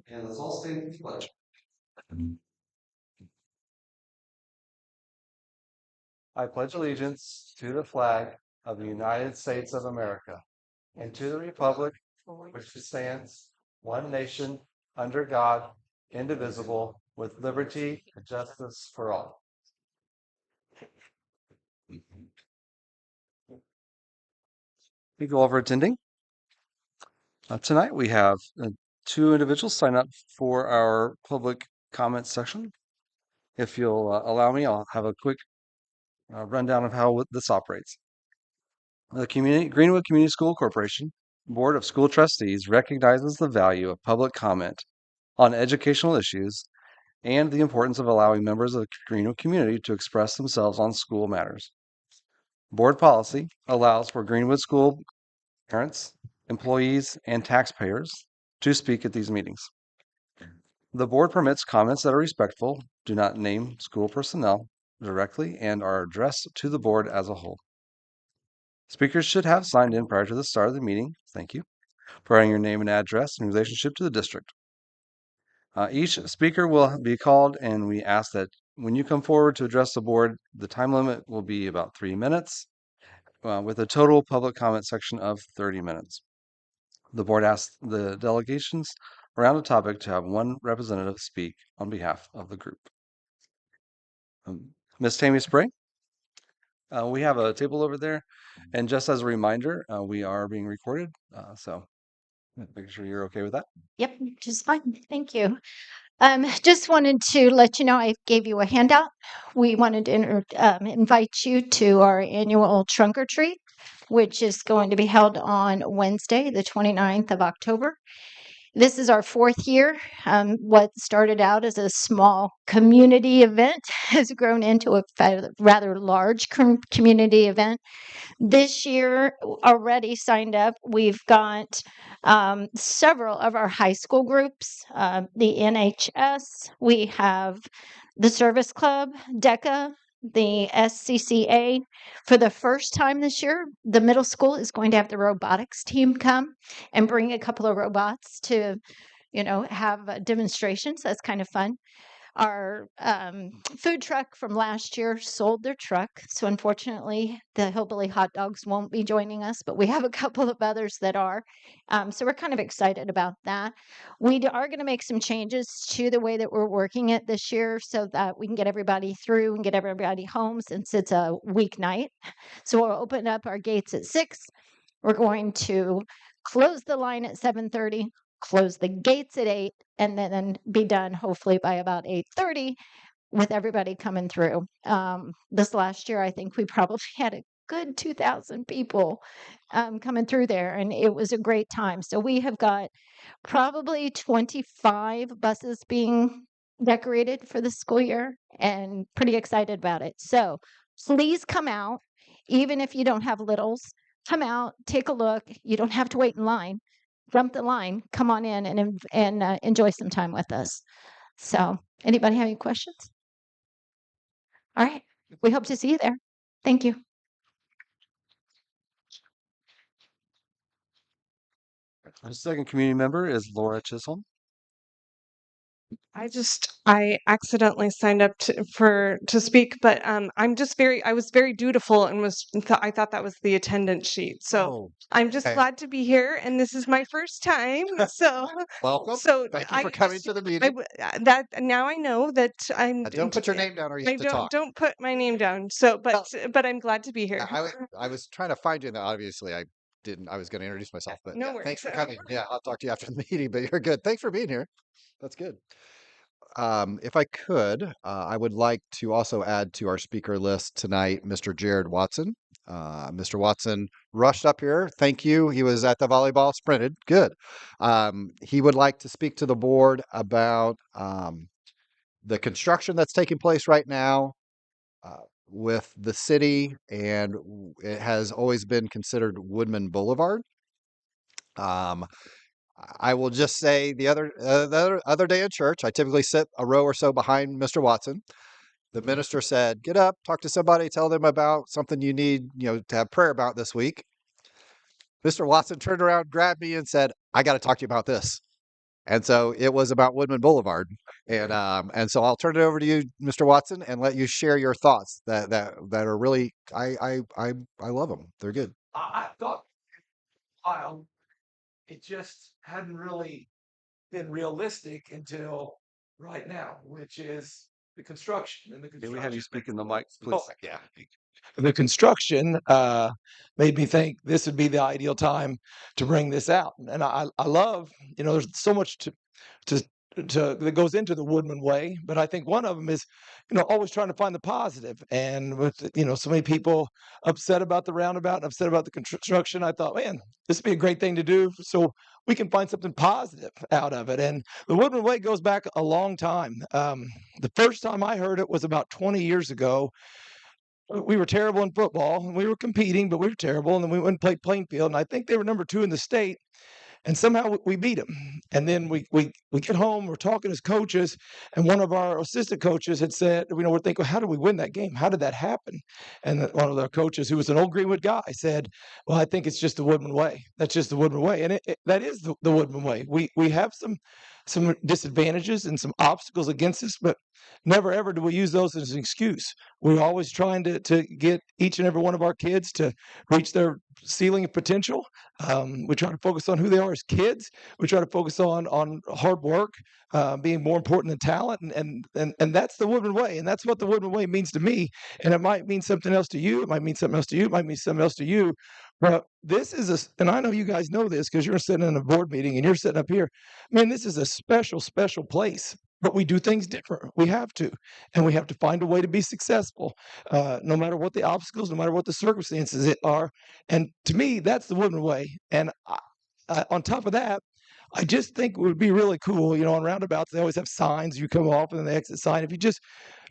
And let's all stand for the pledge. I pledge allegiance to the flag of the United States of America and to the republic for which it stands, one nation, under God, indivisible, with liberty and justice for all. Thank you all for attending. Tonight we have two individuals sign up for our public comment section. If you'll allow me, I'll have a quick rundown of how this operates. The Greenwood Community School Corporation Board of School Trustees recognizes the value of public comment on educational issues and the importance of allowing members of the Greenwood community to express themselves on school matters. Board policy allows for Greenwood school parents, employees, and taxpayers to speak at these meetings. The board permits comments that are respectful, do not name school personnel directly, and are addressed to the board as a whole. Speakers should have signed in prior to the start of the meeting, thank you, providing your name and address in relationship to the district. Each speaker will be called, and we ask that when you come forward to address the board, the time limit will be about 3 minutes, with a total public comment section of 30 minutes. The board asks the delegations around the topic to have one representative speak on behalf of the group. Ms. Tammy Spray, we have a table over there, and just as a reminder, we are being recorded, so making sure you're okay with that. Yep, just fine. Thank you. Just wanted to let you know I gave you a handout. We wanted to invite you to our annual trunk or treat, which is going to be held on Wednesday, the 29th of October. This is our fourth year. What started out as a small community event has grown into a rather large community event. This year, already signed up, we've got several of our high school groups, the NHS, we have the Service Club, DECA, the SCCA. For the first time this year, the middle school is going to have the robotics team come and bring a couple of robots to, have demonstrations. That's kind of fun. Our food truck from last year sold their truck. So unfortunately, the Hillbilly Hot Dogs won't be joining us, but we have a couple of others that are. So we're kind of excited about that. We are going to make some changes to the way that we're working it this year so that we can get everybody through and get everybody home since it's a weeknight. So we'll open up our gates at 6. We're going to close the line at 7:30, close the gates at 8, and then be done hopefully by about 8:30 with everybody coming through. This last year, I think we probably had a good 2,000 people coming through there, and it was a great time. So we have got probably 25 buses being decorated for the school year and pretty excited about it. So please come out, even if you don't have littles, come out, take a look. You don't have to wait in line. Jump the line, come on in and enjoy some time with us. So, anybody have any questions? All right. We hope to see you there. Thank you. Our second community member is Laura Chisholm. I accidentally signed up to speak, but I was very dutiful and I thought that was the attendance sheet. So I'm just okay. glad to be here, and this is my first time. So Welcome. so Thank you for coming to the meeting. that now I know that I'm. Don't put your name down or you have to talk. Don't put my name down. So, but I'm glad to be here. I was trying to find you, and obviously I didn't. I was going to introduce myself, but No worries. thanks for coming. Yeah, I'll talk to you after the meeting. But you're good. Thanks for being here. That's good. If I could, I would like to also add to our speaker list tonight, Mr. Jared Watson. Mr. Watson rushed up here. Thank you. He was at the volleyball, sprinted. Good. He would like to speak to the board about the construction that's taking place right now with the city, and it has always been considered Woodman Boulevard. I will just say the other day in church, I typically sit a row or so behind Mr. Watson. The minister said, "Get up, talk to somebody, tell them about something you need, to have prayer about this week." Mr. Watson turned around, grabbed me, and said, "I got to talk to you about this." And so it was about Woodman Boulevard. And so I'll turn it over to you, Mr. Watson, and let you share your thoughts that are really I love them. They're good. I thought while it just hadn't really been realistic until right now, which is the construction and the May we have you construction. speak in the mic, please? Oh, yeah. The construction made me think this would be the ideal time to bring this out. And I love, there's so much to that goes into the Woodman way, but I think one of them is, always trying to find the positive. And with, so many people upset about the roundabout and upset about the construction, I thought, man, this would be a great thing to do so we can find something positive out of it. And the Woodman way goes back a long time. The first time I heard it was about 20 years ago. We were terrible in football and we were competing, but we were terrible. And then we went and played Plainfield, and I think they were number 2 in the state. And somehow we beat them. And then we get home, we're talking as coaches, and one of our assistant coaches had said, we're thinking, how did we win that game? How did that happen? And one of our coaches, who was an old Greenwood guy, said, well, I think it's just the Woodman way. That's just the Woodman way. And that is the Woodman way. We have some disadvantages and some obstacles against us, but never ever do we use those as an excuse. We're always trying to get each and every one of our kids to reach their ceiling of potential. We try to focus on who they are as kids. We try to focus on hard work, being more important than talent, and that's the Woodman way, and that's what the Woodman way means to me. And it might mean something else to you. It might mean something else to you. It might mean something else to you. But this is and I know you guys know this because you're sitting in a board meeting and you're sitting up here. Man, this is a special, special place. But we do things different. We have to, and we have to find a way to be successful, no matter what the obstacles, no matter what the circumstances are. And to me, that's the Woodman way. And on top of that, I just think it would be really cool. On roundabouts, they always have signs. You come off and then the exit sign. If you just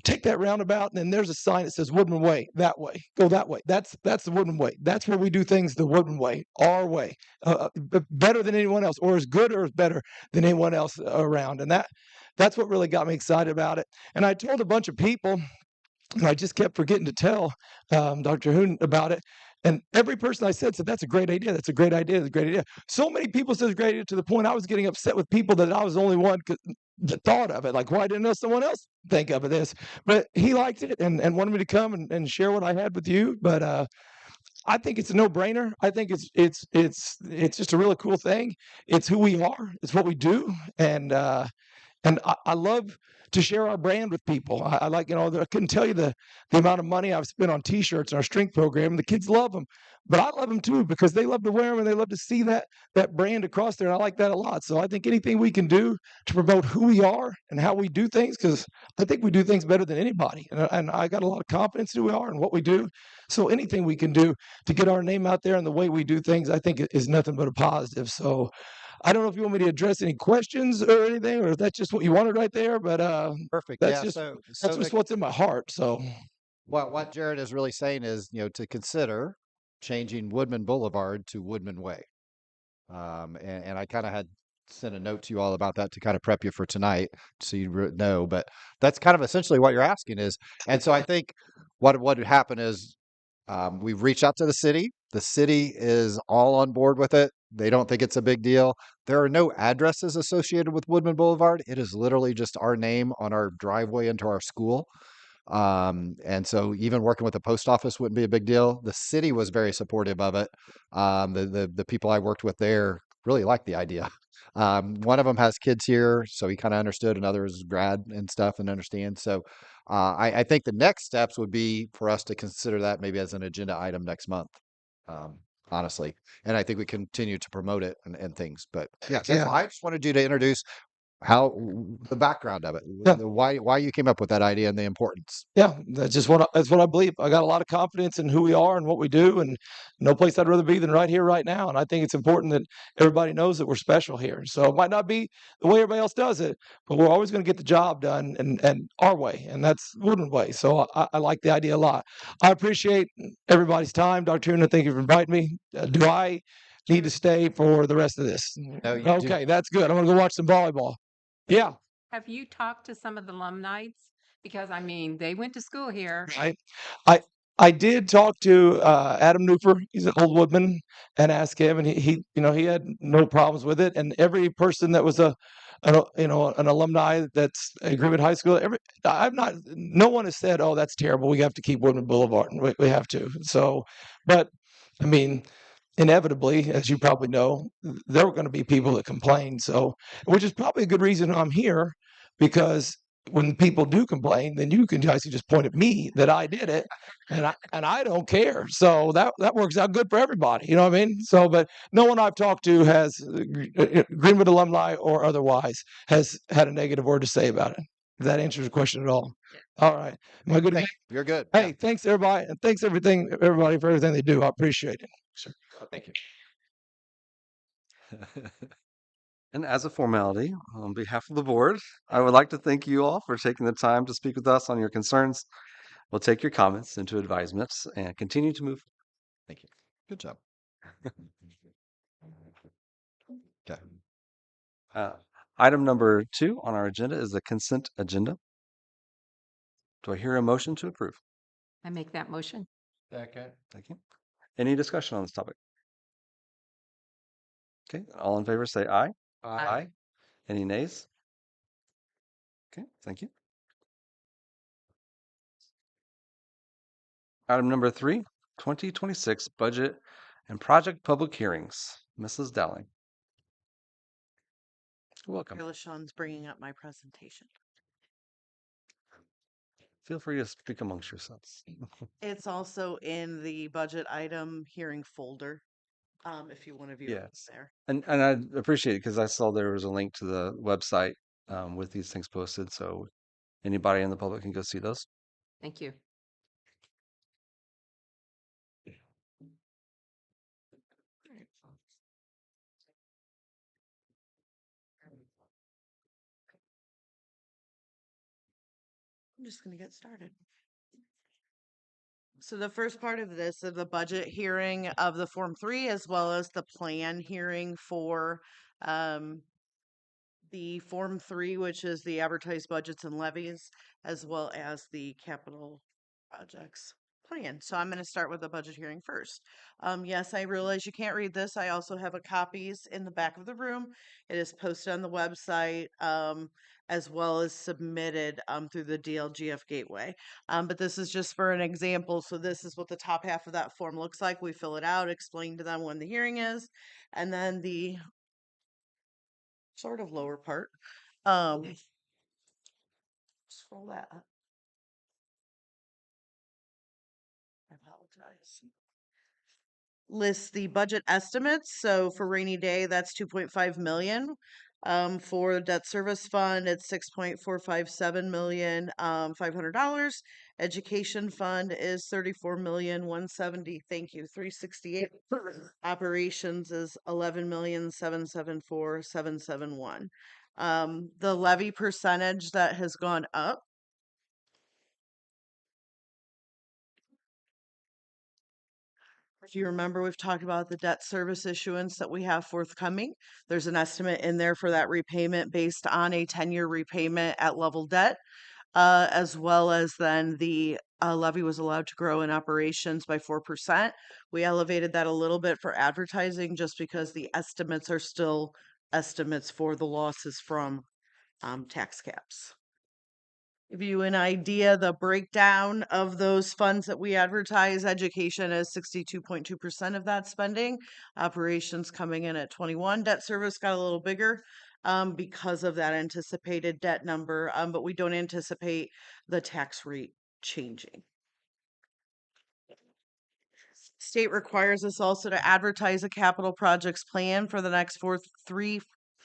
take that roundabout and then there's a sign that says Woodman Way, that way, go that way. That's the Woodman way. That's where we do things the Woodman way, our way, better than anyone else, or as good or as better than anyone else around. And that's what really got me excited about it. And I told a bunch of people, and I just kept forgetting to tell Dr. Hoon about it. And every person I said, that's a great idea. That's a great idea. That's a great idea. So many people said it's a great idea to the point I was getting upset with people that I was the only one that thought of it. Like, why didn't someone else think of this? But he liked it and wanted me to come and share what I had with you. But I think it's a no-brainer. I think it's just a really cool thing. It's who we are. It's what we do. And I love to share our brand with people. I like, I couldn't tell you the amount of money I've spent on T-shirts in our strength program. The kids love them, but I love them too because they love to wear them and they love to see that brand across there. And I like that a lot. So I think anything we can do to promote who we are and how we do things, because I think we do things better than anybody. And I got a lot of confidence in who we are and what we do. So anything we can do to get our name out there and the way we do things, I think is nothing but a positive. So I don't know if you want me to address any questions or anything, or if that's just what you wanted right there, but Perfect. that's Yeah. that's just what's in my heart. So What Jared is really saying is, to consider changing Woodman Boulevard to Woodman Way. And I kind of had sent a note to you all about that to kind of prep you for tonight, so you know. But that's kind of essentially what you're asking is. And so I think what would happen is we've reached out to the city. The city is all on board with it. They don't think it's a big deal. There are no addresses associated with Woodman Boulevard. It is literally just our name on our driveway into our school. And so even working with the post office wouldn't be a big deal. The city was very supportive of it. The people I worked with there really liked the idea. One of them has kids here, so he kind of understood. Another is grad and stuff and understands. So I think the next steps would be for us to consider that maybe as an agenda item next month. Honestly, and I think we continue to promote it and things. But yeah, I just wanted you to introduce how the background of it, Yeah. why you came up with that idea and the importance. yeah, that's what I believe. I got a lot of confidence in who we are and what we do, and no place I'd rather be than right here, right now. And I think it's important that everybody knows that we're special here. So it might not be the way everybody else does it, but we're always going to get the job done and our way, and that's Woodman way. So I like the idea a lot. I appreciate everybody's time, Dr. Tuna. Thank you for inviting me. Do I need to stay for the rest of this? No, you do. Okay, that's good. I'm going to go watch some volleyball. Yeah. Have you talked to some of the alumni? Because I mean, they went to school here. I I did talk to Adam Newper. He's an old woodman, and ask him, and he had no problems with it. And every person that was an alumni that's at Greenwood High School, no one has said, "Oh, that's terrible. We have to keep Woodman Boulevard. We have to." So, but I mean, inevitably, as you probably know, there were going to be people that complain. So, which is probably a good reason I'm here, because when people do complain, then you can guys can just point at me that I did it, and I don't care. So that works out good for everybody. You know what I mean? So, but no one I've talked to has Greenwood alumni or otherwise has had a negative word to say about it. If that answers the question at all. All right. Am I good again? You're good. Hey, thanks everybody, and thanks everybody for everything they do. I appreciate it. Sure. Thank you. And as a formality, on behalf of the board, I would like to thank you all for taking the time to speak with us on your concerns. We'll take your comments into advisements and continue to move. Thank you. Good job. Okay. Item number 2 on our agenda is the consent agenda. Do I hear a motion to approve? I make that motion. Second. Thank you. Any discussion on this topic? Okay, all in favor say aye. Aye. Any nays? Okay, thank you. Item number 3, 2026 budget and project public hearings. Mrs. Dowling. Welcome. LaShawn's bringing up my presentation. Feel free to speak amongst yourselves. It's also in the budget item hearing folder, if you want to view it Yes. there. And I appreciate it because I saw there was a link to the website with these things posted, so anybody in the public can go see those. Thank you. I'm just going to get started. So the first part of this is the budget hearing of the Form 3, as well as the plan hearing for the Form 3, which is the advertised budgets and levies, as well as the capital projects plan. So I'm going to start with the budget hearing first. Yes, I realize you can't read this. I also have a copies in the back of the room. It is posted on the website, as well as submitted through the DLGF gateway. But this is just for an example. So this is what the top half of that form looks like. We fill it out, explain to them when the hearing is, and then the sort of lower part. Scroll that up. I apologize. Lists the budget estimates. So for rainy day, that's 2.5 million. For debt service fund, it's 6.457 million, $500. Education fund is 34,170. Thank you, 368. Operations is 11,774,771. The levy percentage that has gone up. If you remember, we've talked about the debt service issuance that we have forthcoming. There's an estimate in there for that repayment based on a 10-year repayment at level debt, as well as then the levy was allowed to grow in operations by 4%. We elevated that a little bit for advertising just because the estimates are still estimates for the losses from tax caps. Give you an idea, the breakdown of those funds that we advertise, education is 62.2% of that spending. Operations coming in at 21. Debt service got a little bigger because of that anticipated debt number, but we don't anticipate the tax rate changing. State requires us also to advertise a capital projects plan for the next 3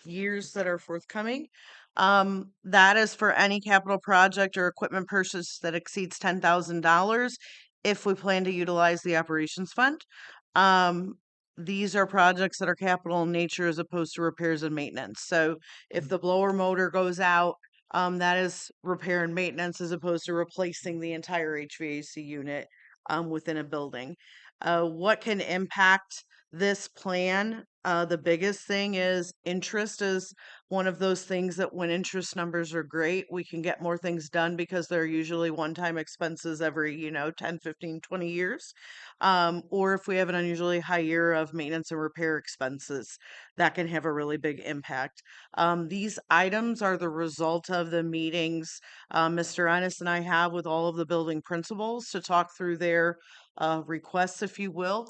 years that are forthcoming. That is for any capital project or equipment purchase that exceeds $10,000 if we plan to utilize the operations fund. These are projects that are capital in nature as opposed to repairs and maintenance. So if the blower motor goes out, that is repair and maintenance as opposed to replacing the entire HVAC unit within a building. What can impact this plan, the biggest thing is interest is one of those things that when interest numbers are great, we can get more things done because they're usually one-time expenses every, 10, 15, 20 years. Or if we have an unusually high year of maintenance and repair expenses, that can have a really big impact. These items are the result of the meetings Mr. Ennis and I have with all of the building principals to talk through their requests, if you will.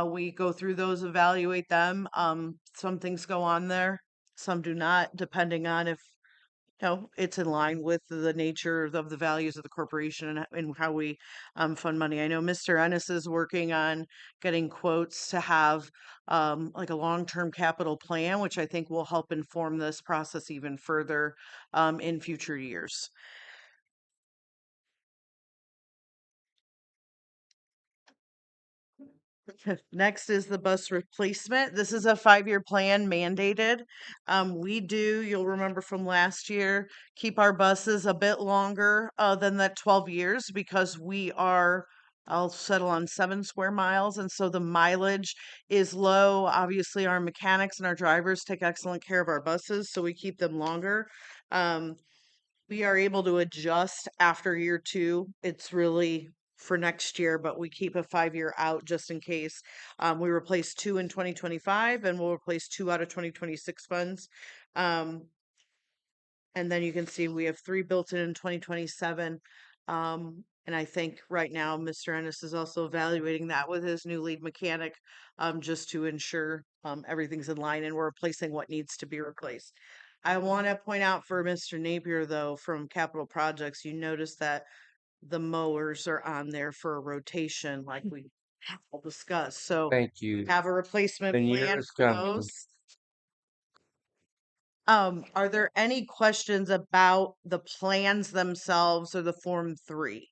We go through those, evaluate them. Some things go on there, some do not, depending on if it's in line with the nature of the values of the corporation and how we fund money. I know Mr. Ennis is working on getting quotes to have like a long-term capital plan, which I think will help inform this process even further in future years. Next is the bus replacement. This is a 5-year plan mandated. We do, you'll remember from last year, keep our buses a bit longer than that 12 years because I'll settle on 7 square miles. And so the mileage is low. Obviously, our mechanics and our drivers take excellent care of our buses, so we keep them longer. We are able to adjust after year 2. It's really for next year, but we keep a 5-year out just in case. We replace 2 in 2025 and we'll replace 2 out of 2026 funds. And then you can see we have 3 built in 2027. And I think right now Mr. Ennis is also evaluating that with his new lead mechanic, just to ensure everything's in line and we're replacing what needs to be replaced. I want to point out for Mr. Napier, though, from Capital Projects, you notice that the mowers are on there for a rotation, like we all discussed. So Thank you. have a replacement The plan years for come. those. Are there any questions about the plans themselves or the Form 3,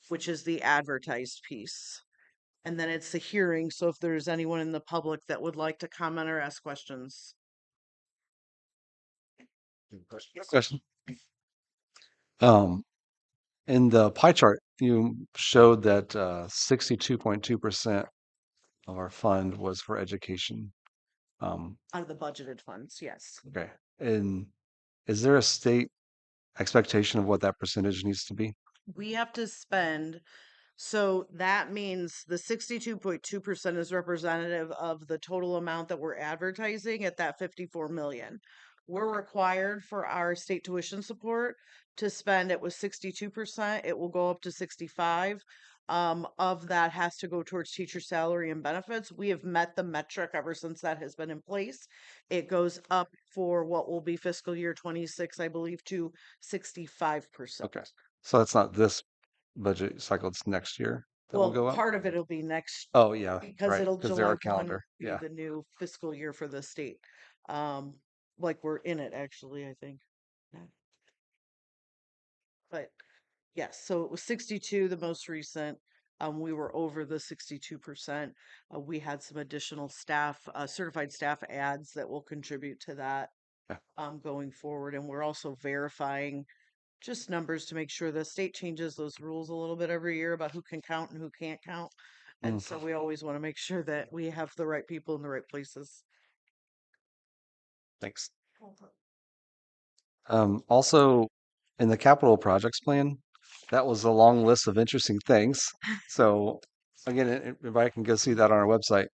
which is the advertised piece? And then it's the hearing, so if there's anyone in the public that would like to comment or ask questions. Question. In the pie chart, you showed that 62.2% of our fund was for education. Out of the budgeted funds, yes. Okay. And is there a state expectation of what that percentage needs to be? We have to spend, so that means the 62.2% is representative of the total amount that we're advertising at that 54 million. We're required for our state tuition support to spend, it was 62%, it will go up to 65. Of that has to go towards teacher salary and benefits. We have met the metric ever since that has been in place. It goes up for what will be fiscal year 26, I believe, to 65%. Okay. So that's not this budget cycle, it's next year that will Well, go up? part of it'll be next Oh, yeah, because right. it'll Because they're July our 1 calendar. be Yeah. the new fiscal year for the state. Like we're in it actually, I think. Yeah. But yes, so it was 62, the most recent. We were over the 62%. We had some additional staff, certified staff ads that will contribute to that Yeah. going forward. And we're also verifying just numbers to make sure the state changes those rules a little bit every year about who can count and who can't count. And Mm, so we always want to make sure that we have the right people in the right places. thanks. Also, in the capital projects plan, that was a long list of interesting things. So again, everybody can go see that on our website.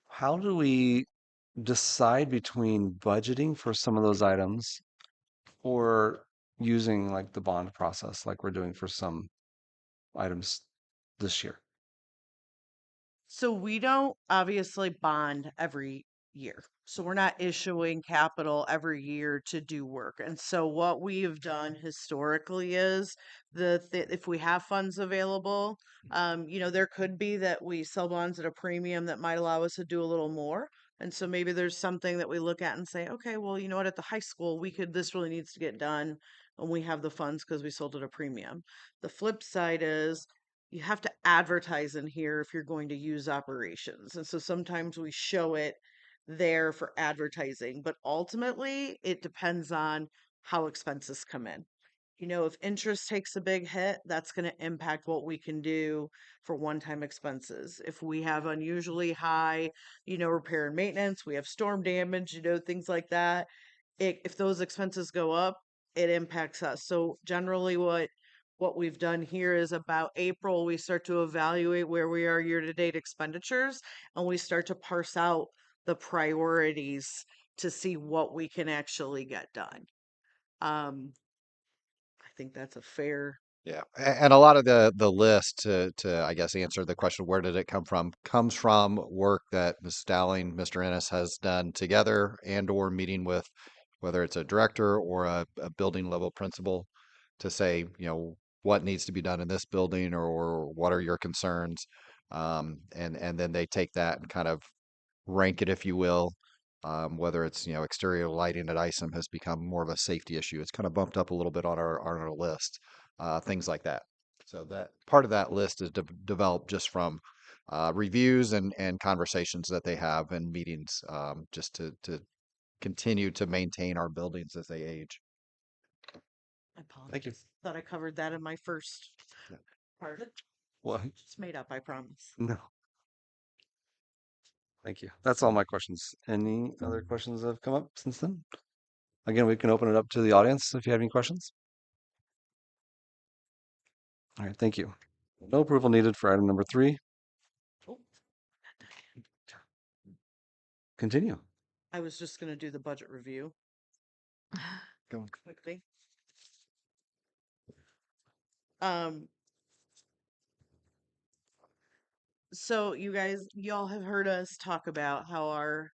How do we decide between budgeting for some of those items or using like the bond process like we're doing for some items this year? So we don't obviously bond every year. So we're not issuing capital every year to do work. And so what we've done historically is if we have funds available, there could be that we sell bonds at a premium that might allow us to do a little more. And so maybe there's something that we look at and say, okay, well, you know what, at the high school, this really needs to get done. And we have the funds because we sold at a premium. The flip side is you have to advertise in here if you're going to use operations. And so sometimes we show it there for advertising, but ultimately it depends on how expenses come in. if interest takes a big hit, that's going to impact what we can do for one-time expenses. If we have unusually high, repair and maintenance, we have storm damage, things like that. If those expenses go up, it impacts us. So generally what we've done here is about April, we start to evaluate where we are year-to-date expenditures, and we start to parse out the priorities to see what we can actually get done. I think that's a fair. Yeah, and a lot of the list to I guess answer the question, where did it come from, comes from work that Ms. Dowling, Mr. Ennis has done together and or meeting with whether it's a director or a building level principal to say, what needs to be done in this building or what are your concerns. And then they take that and kind of rank it, if you will. Whether it's, exterior lighting at ISOM has become more of a safety issue. It's kind of bumped up a little bit on our list, things like that. So that part of that list is developed just from reviews and conversations that they have and meetings, just to continue to maintain our buildings as they age. I Thank you. apologize. Thought I covered that in my first Yeah. part. Well, It's made up, I promise. no, thank you. That's all my questions. Any other questions that have come up since then? Again, we can open it up to the audience if you have any questions. All right, thank you. No approval needed for item number 3. Oh, Continue. I was just going to do the budget review Go. quickly. Um, So y'all have heard us talk about how our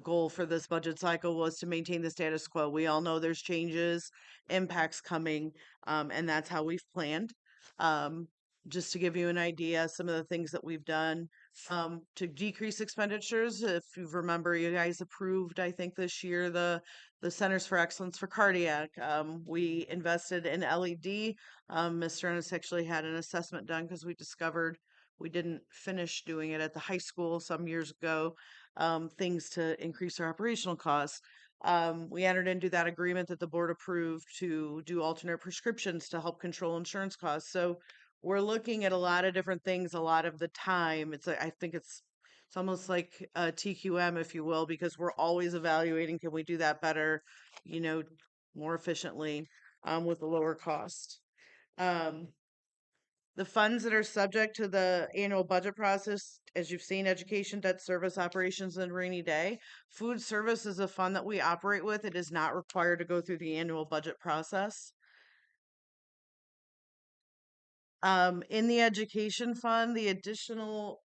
goal for this budget cycle was to maintain the status quo. We all know there's changes, impacts coming, and that's how we've planned. Um, just to give you an idea, some of the things that we've done to decrease expenditures. If you remember, you guys approved, I think this year, the Centers for Excellence for Cardiac. We invested in LED. Mr. Ennis actually had an assessment done because we discovered we didn't finish doing it at the high school some years ago, things to increase our operational costs. We entered into that agreement that the board approved to do alternate prescriptions to help control insurance costs. So we're looking at a lot of different things a lot of the time. I think it's almost like a TQM, if you will, because we're always evaluating, can we do that better, you know, more efficiently, with a lower cost. Um, the funds that are subject to the annual budget process, as you've seen, education, debt service, operations, and rainy day. Food service is a fund that we operate with. It is not required to go through the annual budget process. In the education fund, the additional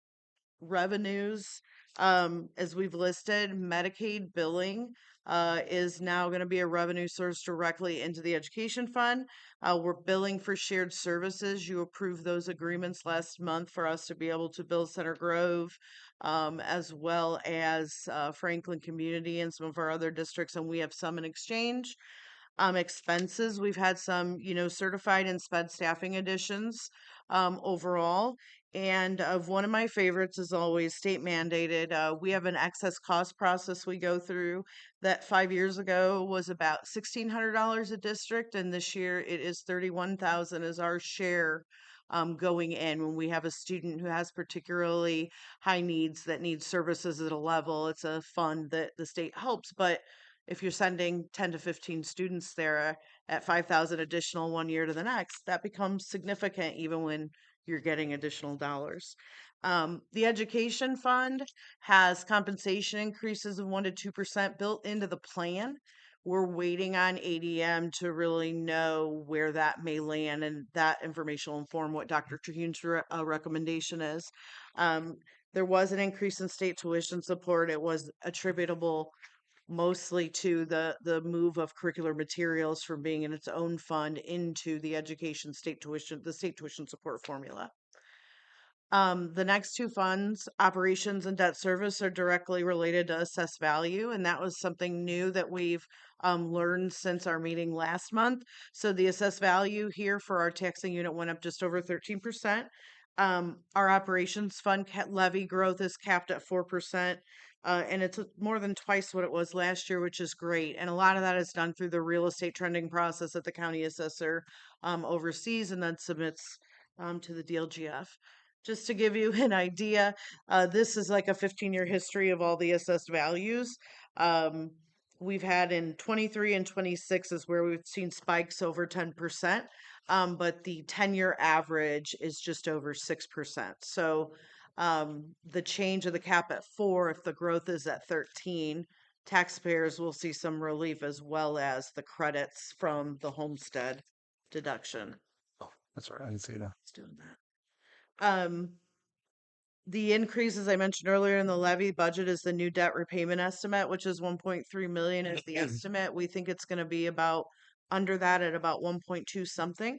revenues, as we've listed, Medicaid billing is now going to be a revenue source directly into the education fund. We're billing for shared services. You approved those agreements last month for us to be able to bill Center Grove, as well as Franklin Community and some of our other districts, and we have some in exchange. Expenses, we've had some, certified and sped staffing additions overall. And of one of my favorites is always state mandated. We have an excess cost process we go through that 5 years ago was about $1,600 a district, and this year it is 31,000 as our share. Going in when we have a student who has particularly high needs that needs services at a level, it's a fund that the state helps. But if you're sending 10 to 15 students there at 5,000 additional one year to the next, that becomes significant even when you're getting additional dollars. The education fund has compensation increases of 1 to 2% built into the plan. We're waiting on ADM to really know where that may land, and that information will inform what Dr. Terhune's recommendation is. There was an increase in state tuition support. It was attributable mostly to the move of curricular materials from being in its own fund into the the state tuition support formula. The next two funds, operations and debt service, are directly related to assessed value, and that was something new that we've learned since our meeting last month. So the assessed value here for our taxing unit went up just over 13%. Our operations fund levy growth is capped at 4%. And it's more than twice what it was last year, which is great. And a lot of that is done through the real estate trending process that the county assessor oversees and then submits to the DLGF. Just to give you an idea, this is like a 15-year history of all the assessed values. Um, we've had in 23 and 26 is where we've seen spikes over 10%. But the 10-year average is just over 6%. So the change of the cap at 4, if the growth is at 13, taxpayers will see some relief as well as the credits from the homestead deduction. Oh, that's right. I didn't see that. It's doing that. The increase, as I mentioned earlier in the levy budget, is the new debt repayment estimate, which is 1.3 million is the estimate. We think it's going to be about under that at about 1.2 something.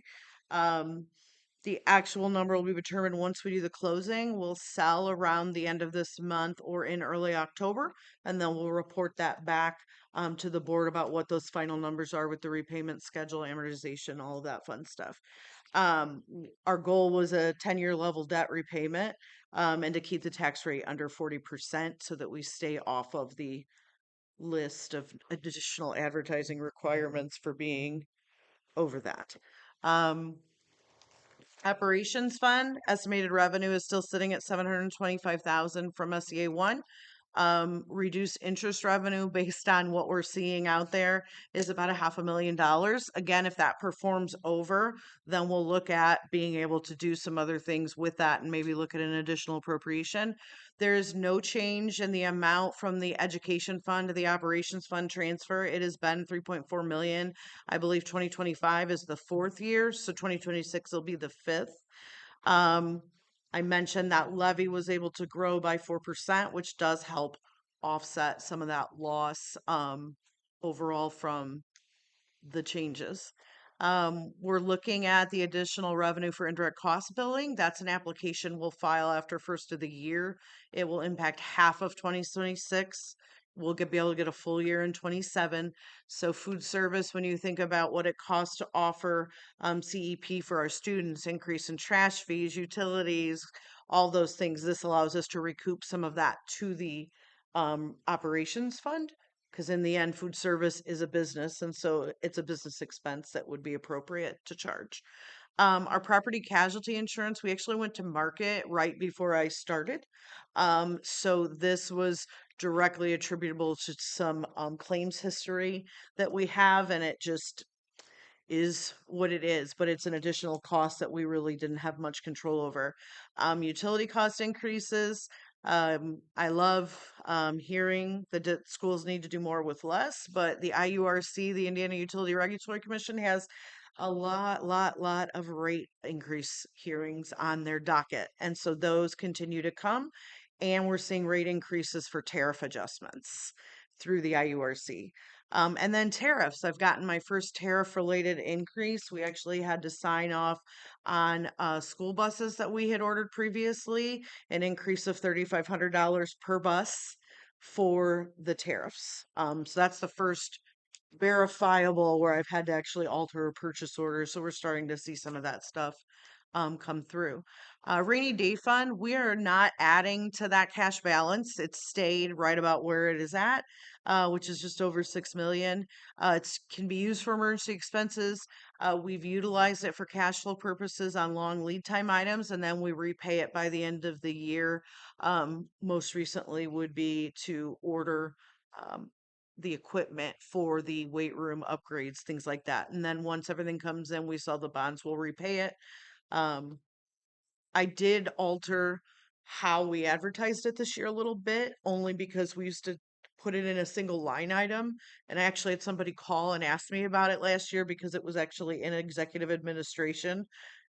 The actual number will be determined once we do the closing. We'll sell around the end of this month or in early October, and then we'll report that back to the board about what those final numbers are with the repayment schedule, amortization, all of that fun stuff. Our goal was a 10-year level debt repayment and to keep the tax rate under 40% so that we stay off of the list of additional advertising requirements for being over that. Operations fund estimated revenue is still sitting at 725,000 from SEA 1. Reduced interest revenue based on what we're seeing out there is about $500,000. Again, if that performs over, then we'll look at being able to do some other things with that and maybe look at an additional appropriation. There is no change in the amount from the education fund to the operations fund transfer. It has been 3.4 million. I believe 2025 is the 4th year, so 2026 will be the 5th. I mentioned that levy was able to grow by 4%, which does help offset some of that loss overall from the changes. We're looking at the additional revenue for indirect cost billing. That's an application we'll file after first of the year. It will impact half of 2026. We'll be able to get a full year in 27. So food service, when you think about what it costs to offer CEP for our students, increase in trash fees, utilities, all those things, this allows us to recoup some of that to the operations fund. Because in the end, food service is a business, and so it's a business expense that would be appropriate to charge. Our property casualty insurance, we actually went to market right before I started. So this was directly attributable to some claims history that we have, and it just is what it is, but it's an additional cost that we really didn't have much control over. Utility cost increases. I love hearing that schools need to do more with less, but the IURC, the Indiana Utility Regulatory Commission, has a lot of rate increase hearings on their docket. And so those continue to come. And we're seeing rate increases for tariff adjustments through the IURC. And then tariffs. I've gotten my first tariff related increase. We actually had to sign off on school buses that we had ordered previously, an increase of $3,500 per bus for the tariffs. So that's the first verifiable where I've had to actually alter a purchase order. So we're starting to see some of that stuff come through. Rainy day fund, we are not adding to that cash balance. It's stayed right about where it is at, which is just over 6 million. It can be used for emergency expenses. We've utilized it for cash flow purposes on long lead time items, and then we repay it by the end of the year. Most recently would be to order the equipment for the weight room upgrades, things like that. And then once everything comes in, we sell the bonds, we'll repay it. I did alter how we advertised it this year a little bit, only because we used to put it in a single line item. And I actually had somebody call and ask me about it last year because it was actually in executive administration,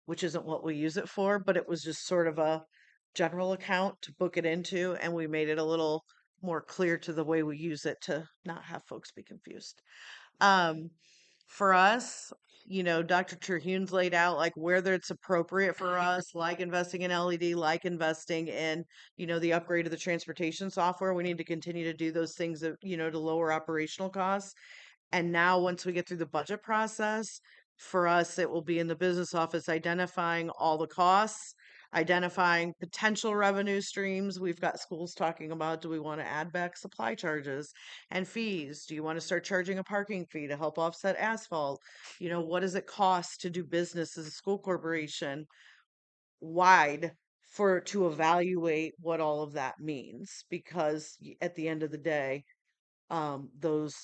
which isn't what we use it for, but it was just sort of a general account to book it into. And we made it a little more clear to the way we use it to not have folks be confused. For us, Dr. Terhune's laid out like whether it's appropriate for us, like investing in LED, like investing in, the upgrade of the transportation software. We need to continue to do those things, to lower operational costs. And now, once we get through the budget process, for us, it will be in the business office identifying all the costs, identifying potential revenue streams. We've got schools talking about, do we want to add back supply charges and fees? Do you want to start charging a parking fee to help offset asphalt? You know, what does it cost to do business as a school corporation wide for to evaluate what all of that means? Because at the end of the day, those,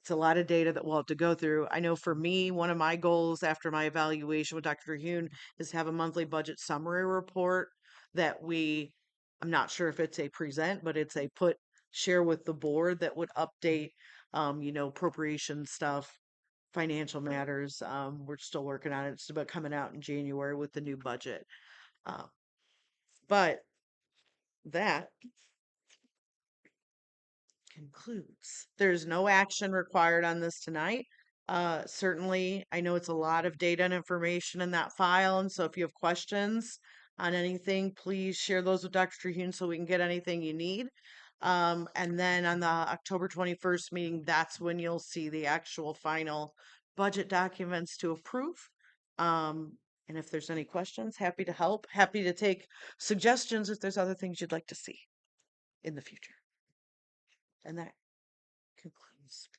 it's a lot of data that we'll have to go through. I know for me, one of my goals after my evaluation with Dr. Hune is to have a monthly budget summary report that I'm not sure if it's a present, but it's a share with the board that would update, appropriation stuff, financial matters. We're still working on it. It's about coming out in January with the new budget. Uh, but that concludes. There's no action required on this tonight. Certainly, I know it's a lot of data and information in that file, and so if you have questions on anything, please share those with Dr. Trehune so we can get anything you need. And then on the October 21st meeting, that's when you'll see the actual final budget documents to approve. And if there's any questions, happy to help, happy to take suggestions if there's other things you'd like to see in the future. And that concludes.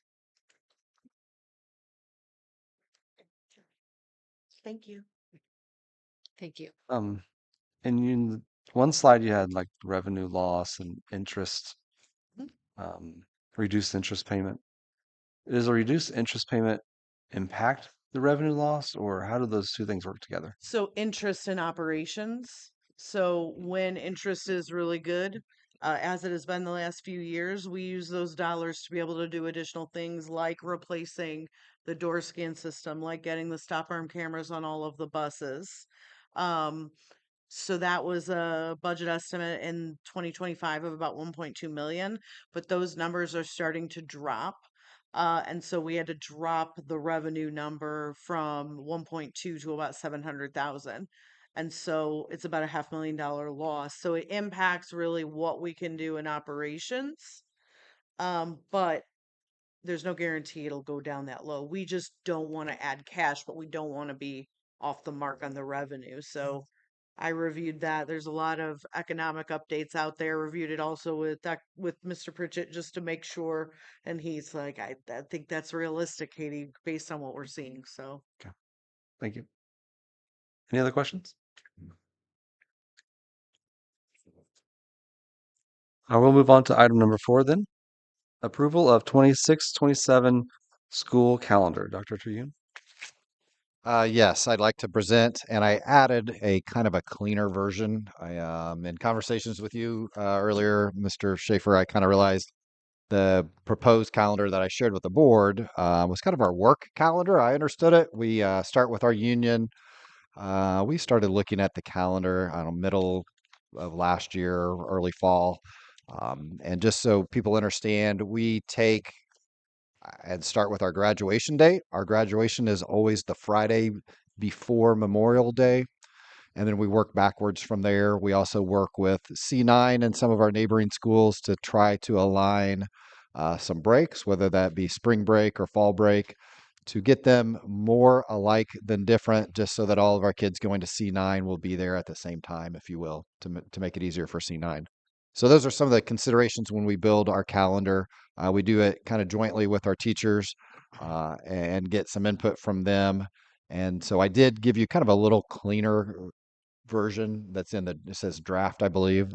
Thank you. Thank you. And one slide you had like revenue loss and interest, Mhm. reduced interest payment. Does a reduced interest payment impact the revenue loss, or how do those two things work together? So interest in operations. So when interest is really good, as it has been the last few years, we use those dollars to be able to do additional things like replacing the door scan system, like getting the stop arm cameras on all of the buses. Um, So that was a budget estimate in 2025 of about 1.2 million, but those numbers are starting to drop. And so we had to drop the revenue number from 1.2 to about 700,000. And so it's about a $500,000 loss. So it impacts really what we can do in operations. But there's no guarantee it'll go down that low. We just don't want to add cash, but we don't want to be off the mark on the revenue. So I reviewed that. There's a lot of economic updates out there. Reviewed it also with Mr. Pritchett just to make sure. And he's like, I think that's realistic, Katie, based on what we're seeing. So Okay, thank you. Any other questions? I will move on to item number 4 then. Approval of 26-27 school calendar. Dr. Trehune? Yes, I'd like to present, and I added a kind of a cleaner version. In conversations with you earlier, Mr. Schaefer, I kind of realized the proposed calendar that I shared with the board was kind of our work calendar. I understood it. We start with our union. We started looking at the calendar, I don't know, middle of last year, early fall. And just so people understand, we take and start with our graduation date. Our graduation is always the Friday before Memorial Day. And then we work backwards from there. We also work with C9 and some of our neighboring schools to try to align some breaks, whether that be spring break or fall break, to get them more alike than different, just so that all of our kids going to C9 will be there at the same time, if you will, to make it easier for C9. So those are some of the considerations when we build our calendar. We do it kind of jointly with our teachers and get some input from them. And so I did give you kind of a little cleaner version that's it says draft, I believe.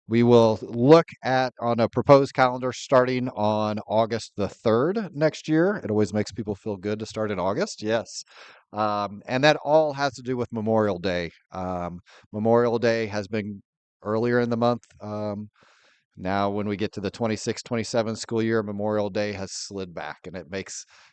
We will look at on a proposed calendar starting on August the 3rd next year. It always makes people feel good to start in August. Yes. And that all has to do with Memorial Day. Memorial Day has been earlier in the month. Now, when we get to the 26-27 school year, Memorial Day has slid back, and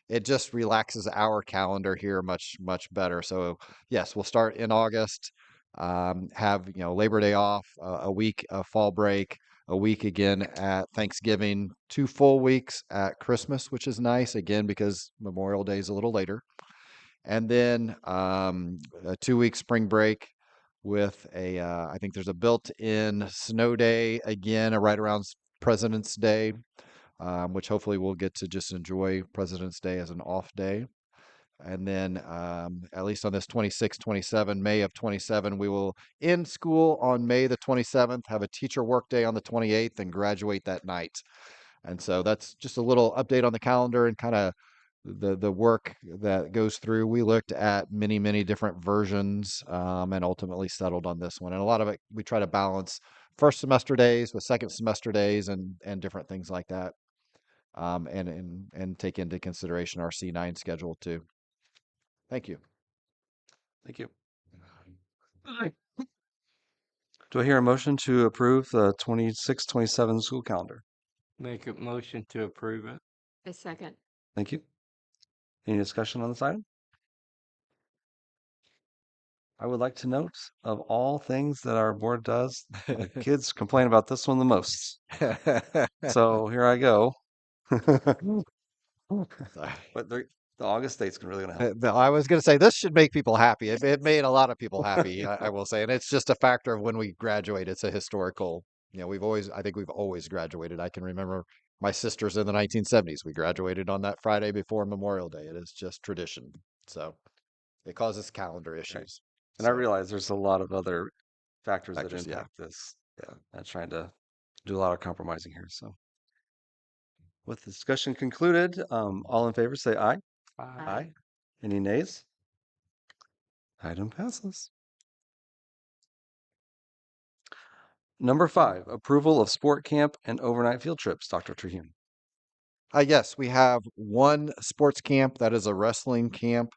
it just relaxes our calendar here much, much better. So, yes, we'll start in August, have, Labor Day off, a week of fall break, a week again at Thanksgiving, 2 full weeks at Christmas, which is nice, again, because Memorial Day is a little later. And then a 2-week spring break with I think there's a built-in snow day again, right around President's Day, which hopefully we'll get to just enjoy President's Day as an off day. And then at least on this 26, 27, May of 27, we will end school on May the 27th, have a teacher work day on the 28th, and graduate that night. And so that's just a little update on the calendar and kind of the work that goes through. We looked at many different versions and ultimately settled on this one. And a lot of it we try to balance first semester days with second semester days and different things like that. And take into consideration our C9 schedule too. Thank you. Thank you. Do I hear a motion to approve the 26-27 school calendar? Make a motion to approve it. A second. Thank you. Any discussion on this item? I would like to note of all things that our board does, the kids complain about this one the most. So here I go. But the August date's really going to help. I was going to say this should make people happy. It made a lot of people happy, I will say, and it's just a factor of when we graduate. It's a historical. I think we've always graduated. I can remember my sisters in the 1970s. We graduated on that Friday before Memorial Day. It is just tradition. So it causes calendar issues. And I So, realize there's a lot of other factors that Factors, yeah. impact this. Yeah, I'm trying to do a lot of compromising here. So, with the discussion concluded, all in favor say aye. Aye. Any nays? Item passes. Number 5, approval of sport camp and overnight field trips. Dr. Trehune. yes, we have one sports camp that is a wrestling camp,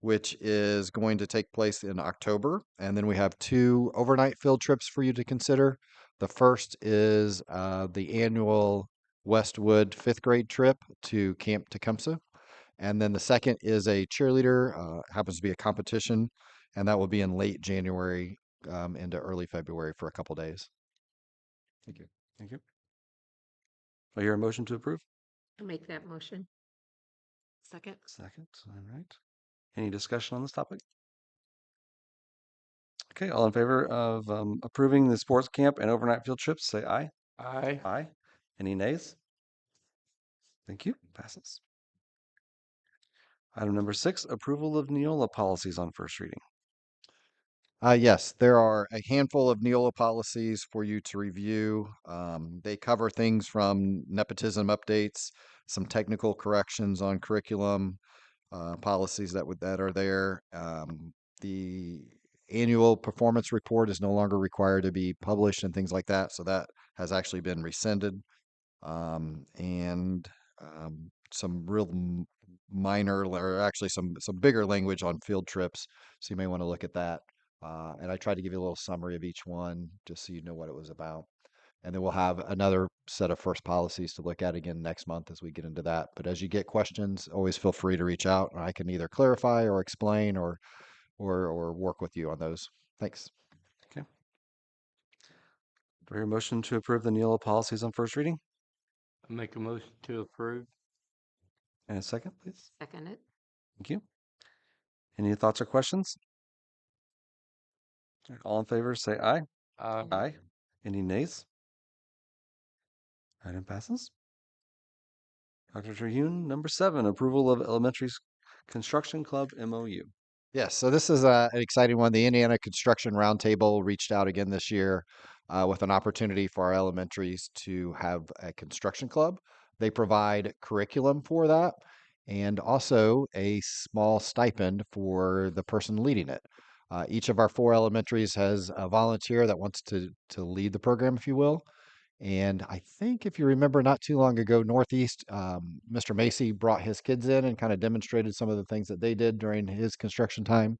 which is going to take place in October. And then we have 2 overnight field trips for you to consider. The first is the annual Westwood 5th grade trip to Camp Tecumseh. And then the second is a cheerleader, happens to be a competition, and that will be in late January into early February for a couple days. Thank you. Thank you. I hear a motion to approve. I'll make that motion. Second. Second. All right. Any discussion on this topic? Okay, all in favor of approving the sports camp and overnight field trips, say aye. Aye. Aye. Any nays? Thank you. Passes. Item number 6, approval of Neola policies on first reading. Yes, there are a handful of Neola policies for you to review. They cover things from nepotism updates, some technical corrections on curriculum policies that are there. The annual performance report is no longer required to be published and things like that, so that has actually been rescinded. And some real minor, or actually some bigger language on field trips. So you may want to look at that. And I tried to give you a little summary of each one, just so you know what it was about. And then we'll have another set of first policies to look at again next month as we get into that. But as you get questions, always feel free to reach out, and I can either clarify or explain or work with you on those. Thanks. Okay. Do I hear a motion to approve the Neola policies on first reading? I'll make a motion to approve. And a second, please. Second it. Thank you. Any thoughts or questions? All in favor, say aye. Aye. Aye. Any nays? Item passes. Dr. Terhune, number 7, approval of elementary construction club MOU. Yes, so this is an exciting one. The Indiana Construction Roundtable reached out again this year with an opportunity for our elementaries to have a construction club. They provide curriculum for that and also a small stipend for the person leading it. Each of our 4 elementaries has a volunteer that wants to lead the program, if you will. And I think if you remember not too long ago, Northeast, Mr. Macy brought his kids in and kind of demonstrated some of the things that they did during his construction time.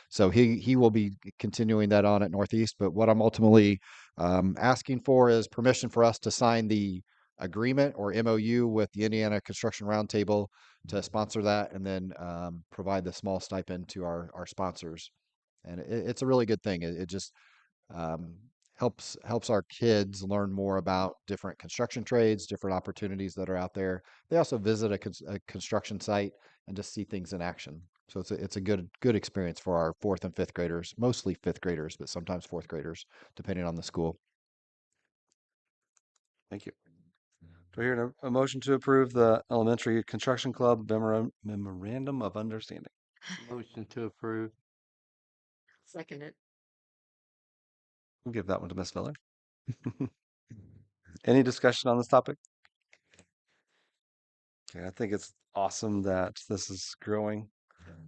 So he will be continuing that on at Northeast. But what I'm ultimately asking for is permission for us to sign the agreement or MOU with the Indiana Construction Roundtable to sponsor that, and then provide the small stipend to our sponsors. And it's a really good thing. It just um, helps our kids learn more about different construction trades, different opportunities that are out there. They also visit a construction site and just see things in action. So it's a good experience for our 4th and 5th graders, mostly 5th graders, but sometimes 4th graders, depending on the school. Thank you. Do I hear a motion to approve the elementary construction club memorandum of understanding? Motion to approve. Second it. We'll give that one to Miss Miller. Any discussion on this topic? Okay, I think it's awesome that this is growing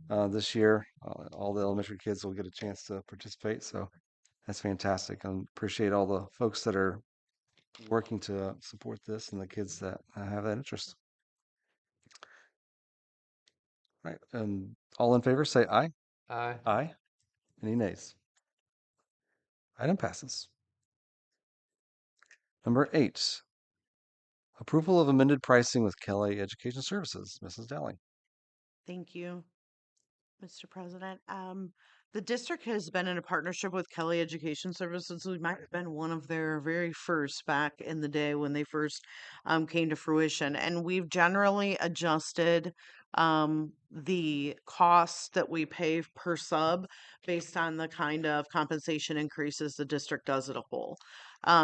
this year. All the elementary kids will get a chance to participate, so that's fantastic. I appreciate all the folks that are working to support this and the kids that have that interest. Right, all in favor, say aye. Aye. Aye. Any nays? Item passes. Number 8, approval of amended pricing with Kelly Education Services. Mrs. Dowling. Thank you, Mr. President. The district has been in a partnership with Kelly Education Services. We might have been one of their very first back in the day when they first came to fruition. And we've generally adjusted the costs that we pay per sub based on the kind of compensation increases the district does as a whole.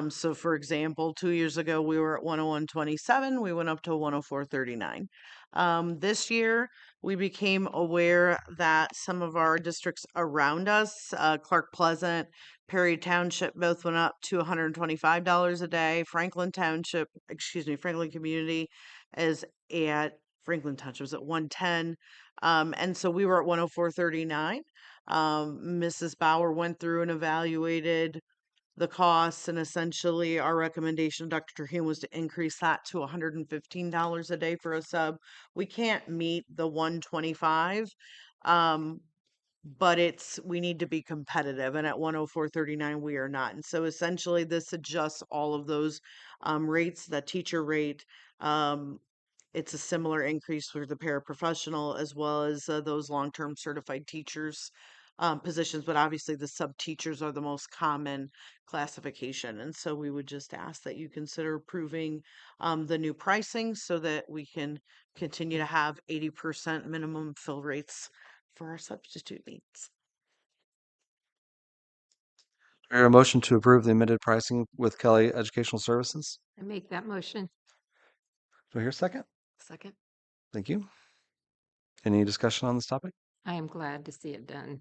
So for example, 2 years ago, we were at 101.27, we went up to 104.39. This year, we became aware that some of our districts around us, Clark Pleasant, Perry Township, both went up to $125 a day. Franklin Township, excuse me, Franklin Community is at Franklin Township is at 110. And so we were at 104.39. Mrs. Bauer went through and evaluated the costs, and essentially our recommendation, Dr. Terhune, was to increase that to $115 a day for a sub. We can't meet the 125, but we need to be competitive, and at 104.39 we are not. And so essentially this adjusts all of those rates, the teacher rate. It's a similar increase for the paraprofessional as well as those long-term certified teachers positions, but obviously the sub teachers are the most common classification. And so we would just ask that you consider approving the new pricing so that we can continue to have 80% minimum fill rates for our substitute needs. Do I hear a motion to approve the amended pricing with Kelly Educational Services? I make that motion. Do I hear a second? Second. Thank you. Any discussion on this topic? I am glad to see it done.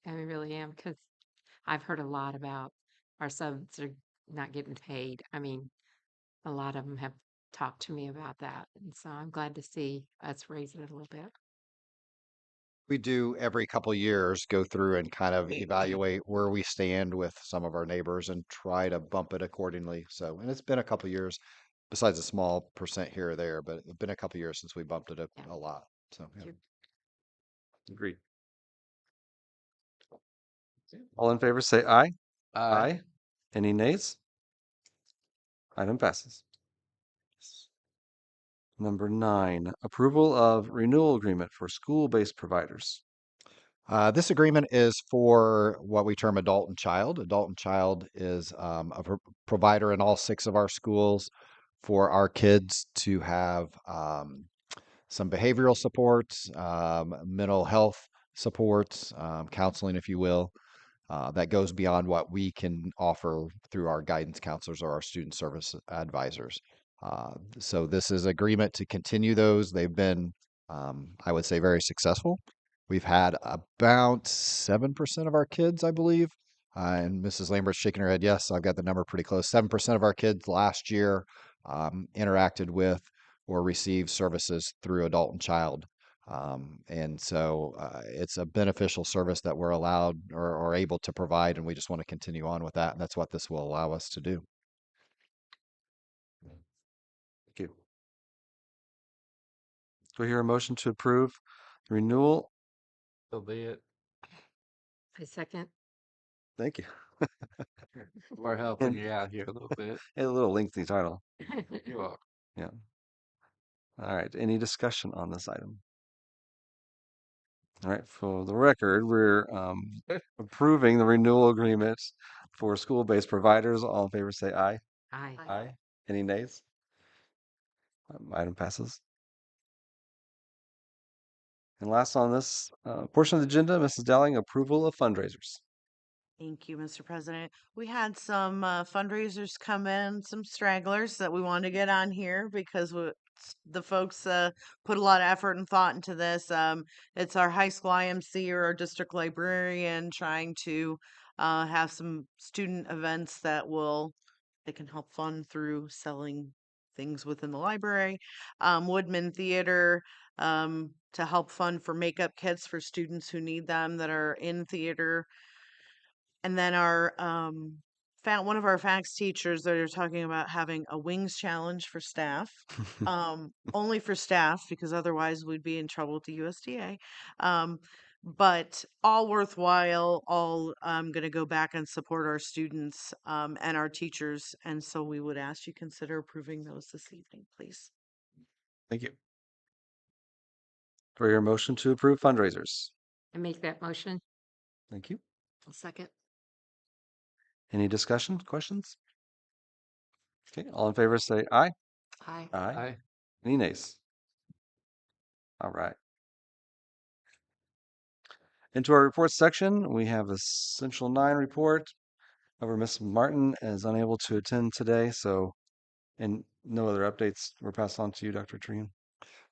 I really am, because I've heard a lot about our subs are not getting paid. I mean, a lot of them have talked to me about that. And so I'm glad to see us raising it a little bit. We do every couple years go through and kind of evaluate where we stand with some of our neighbors and try to bump it accordingly. So, and it's been a couple years, besides a small percent here or there, but it's been a couple years since we bumped it up Yeah. a lot. So, yeah. Sure. Agreed. All in favor, say aye. Aye. Any nays? Item passes. Number 9, approval of renewal agreement for school-based providers. This agreement is for what we term adult and child. Adult and child is provider in all 6 of our schools for our kids to have some behavioral supports, mental health supports, counseling, if you will. That goes beyond what we can offer through our guidance counselors or our student service advisors. So this is agreement to continue those. They've been, I would say, very successful. We've had about 7% of our kids, I believe, and Mrs. Lambert's shaking her head. Yes, I've got the number pretty close. 7% of our kids last year interacted with or received services through adult and child. And so it's a beneficial service that we're allowed or able to provide, and we just want to continue on with that. And that's what this will allow us to do. Thank you. Do I hear a motion to approve the renewal? So be it. I second. Thank you. We're helping you out here a little bit. A little lengthy title. You are. Yeah. All right. Any discussion on this item? All right. For the record, we're approving the renewal agreement for school-based providers. All in favor, say aye. Aye. Aye. Any nays? Item passes. And last on this portion of the agenda, Mrs. Dowling, approval of fundraisers. Thank you, Mr. President. We had some fundraisers come in, some stragglers that we wanted to get on here because the folks put a lot of effort and thought into this. It's our high school IMC or our district librarian trying to have some student events they can help fund through selling things within the library. Woodman Theater to help fund for makeup kits for students who need them that are in theater. And then one of our FACS teachers, they're talking about having a wings challenge for staff. Only for staff, because otherwise we'd be in trouble with the USDA. But all worthwhile, all going to go back and support our students and our teachers. And so we would ask you consider approving those this evening, please. Thank you. For your motion to approve fundraisers. I make that motion. Thank you. I'll second. Any discussion, questions? Okay, all in favor say aye. Aye. Aye. Aye. Any nays? All right. Into our reports section, we have Essential 9 report. However, Ms. Martin is unable to attend today, and no other updates were passed on to you, Dr. Treen.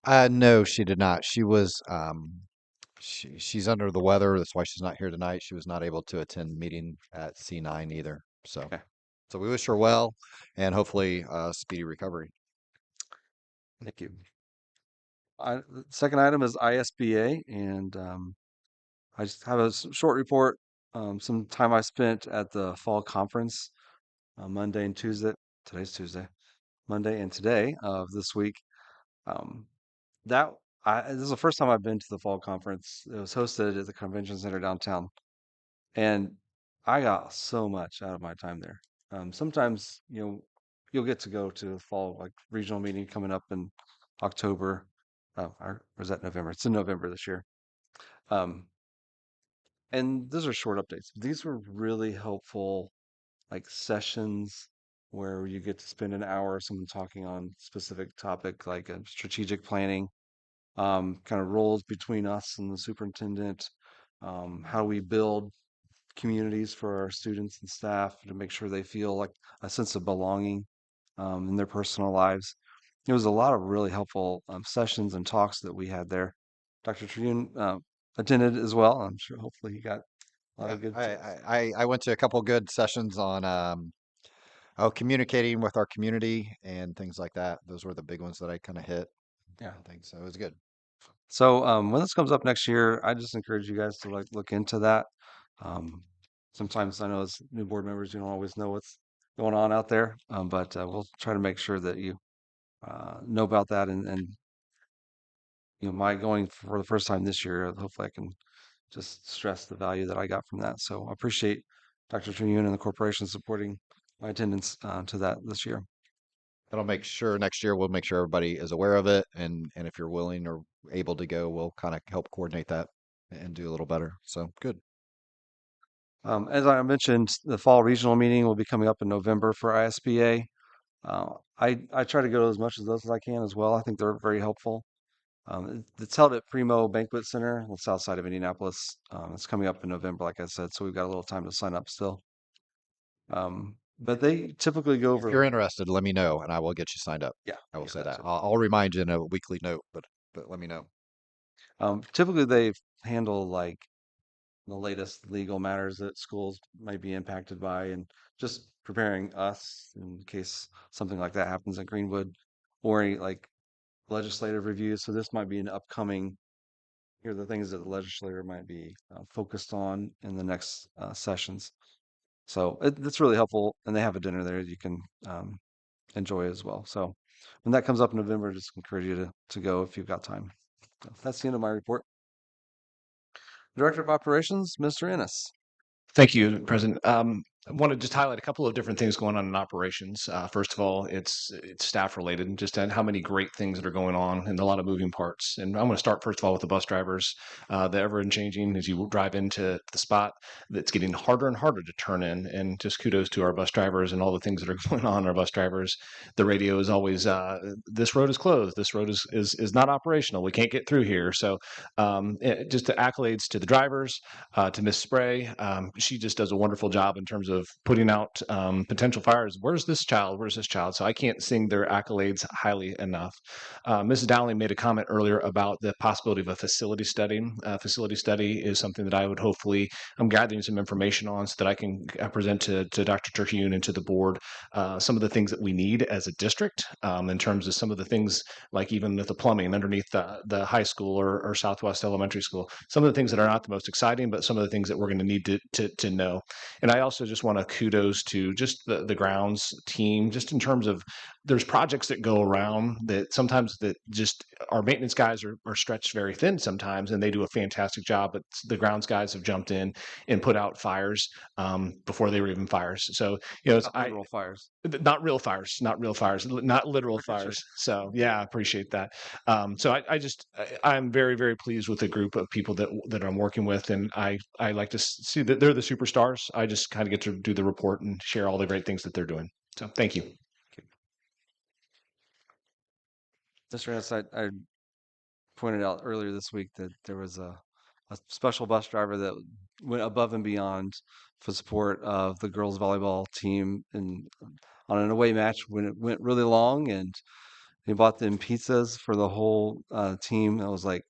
No, she did not. She was she's under the weather. That's why she's not here tonight. She was not able to attend the meeting at C9 either. So, Okay. so we wish her well and hopefully speedy recovery. Thank you. The second item is ISBA, and I just have a short report. Some time I spent at the fall conference Monday and Tuesday. Today's Tuesday. Monday and today of this week. Um, this is the first time I've been to the fall conference. It was hosted at the convention center downtown, and I got so much out of my time there. Sometimes, you'll get to go to the fall like regional meeting coming up in October. Or is that November? It's in November this year. And those are short updates. These were really helpful, like sessions where you get to spend an hour or someone talking on specific topic like strategic planning, kind of roles between us and the superintendent, how we build communities for our students and staff to make sure they feel like a sense of belonging in their personal lives. There was a lot of really helpful sessions and talks that we had there. Dr. Tribune attended as well. I'm sure hopefully he got a lot Yeah, of good I went to a couple good sessions on communicating with our community and things like that. Those were the big ones that I kind of hit. Yeah. I think so. It was good. So when this comes up next year, I just encourage you guys to like look into that. Um, Sometimes I know as new board members, you don't always know what's going on out there, but we'll try to make sure that you know about that. And my going for the first time this year, hopefully I can just stress the value that I got from that. So I appreciate Dr. Trinian and the corporation supporting my attendance to that this year. And I'll make sure next year we'll make sure everybody is aware of it, and if you're willing or able to go, we'll kind of help coordinate that and do a little better. So good. As I mentioned, the fall regional meeting will be coming up in November for ISBA. I try to go to as much of those as I can as well. I think they're very helpful. It's held at Primo Banquet Center on the south side of Indianapolis. It's coming up in November, like I said, so we've got a little time to sign up still. But they typically go If you're over. interested, let me know and I will get you signed up. Yeah, I will yeah, say that. that's I'll remind you in a weekly note, but let me know. typically they handle like the latest legal matters that schools might be impacted by, and just preparing us in case something like that happens at Greenwood, or any like legislative reviews. So this might be an upcoming. Here are the things that the legislator might be focused on in the next sessions. So it's really helpful, and they have a dinner there you can enjoy as well. So when that comes up in November, just encourage you to go if you've got time. So that's the end of my report. Director of Operations, Mr. Ennis. Thank you, President. I want to just highlight a couple of different things going on in operations. First of all, it's staff related, and just how many great things that are going on and a lot of moving parts. And I'm going to start first of all with the bus drivers. The ever changing as you drive into the spot, that's getting harder and harder to turn in. And just kudos to our bus drivers and all the things that are going on. Our bus drivers, the radio is always this road is closed. This road is not operational. We can't get through here. So just the accolades to the drivers, to Miss Spray. She just does a wonderful job in terms of of putting out potential fires. Where's this child? Where's this child? So I can't sing their accolades highly enough. Mrs. Dowling made a comment earlier about the possibility of a facility study. Facility study is something that I would hopefully, I'm gathering some information on so that I can present to Dr. Terhune and to the board some of the things that we need as a district in terms of some of the things like even with the plumbing underneath the high school or Southwest Elementary School, some of the things that are not the most exciting, but some of the things that we're going to need to know. And I also just want to kudos to just the grounds team, just in terms of there's projects that go around that sometimes that just our maintenance guys are stretched very thin sometimes, and they do a fantastic job. But the grounds guys have jumped in and put out fires before they were even fires. So it's Not literal fires. not real fires, not real fires, not literal fires. So yeah, I appreciate that. So I'm very, very pleased with the group of people that I'm working with, and I like to see that they're the superstars. I just kind of get to do the report and share all the great things that they're doing. So thank you. Mr. Hess, I pointed out earlier this week that there was a special bus driver that went above and beyond for support of the girls volleyball team and on an away match when it went really long, and he bought them pizzas for the whole team. I was like,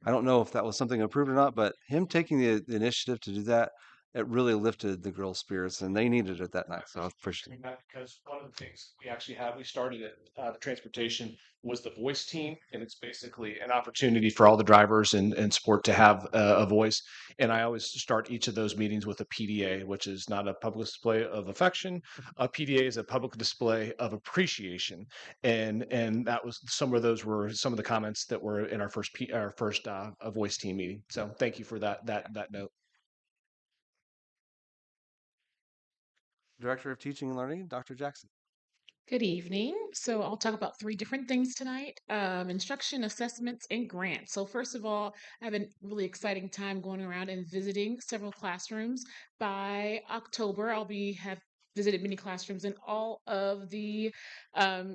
I don't know if that was something approved or not, but him taking the initiative to do that, it really lifted the girls' spirits, and they needed it that night. So I appreciate it. That because one of the things we started at the transportation was the voice team, and it's basically an opportunity for all the drivers and sport to have a voice. And I always start each of those meetings with a PDA, which is not a public display of affection. A PDA is a public display of appreciation, and that was some of those were some of the comments that were in our first voice team meeting. So thank you for that note. Director of Teaching and Learning, Dr. Jackson. Good evening. So I'll talk about three different things tonight, instruction, assessments, and grants. So first of all, I have a really exciting time going around and visiting several classrooms. By October, have visited many classrooms in all of the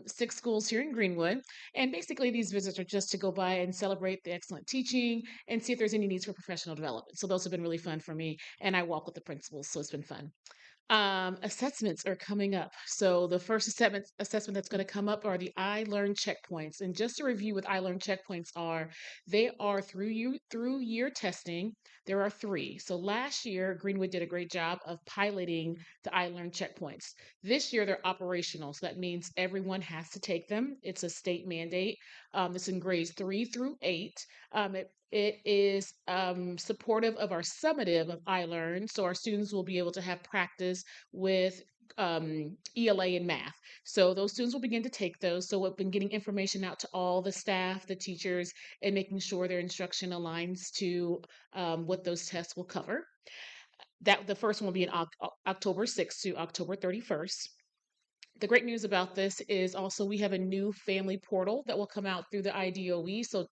6 schools here in Greenwood. And basically, these visits are just to go by and celebrate the excellent teaching and see if there's any needs for professional development. So those have been really fun for me. And I walk with the principals, so it's been fun. Assessments are coming up. So the first assessment that's going to come up are the I Learn checkpoints. And just to review what I Learn checkpoints are, they are through year testing. There are 3. So last year, Greenwood did a great job of piloting the I Learn checkpoints. This year, they're operational. So that means everyone has to take them. It's a state mandate. It's in grades 3 through 8. It is supportive of our summative of iLearn, so our students will be able to have practice with ELA and math. So those students will begin to take those. So we've been getting information out to all the staff, the teachers, and making sure their instruction aligns to what those tests will cover. That the first one will be in October 6th to October 31st. The great news about this is also we have a new family portal that will come out through the IDOE. So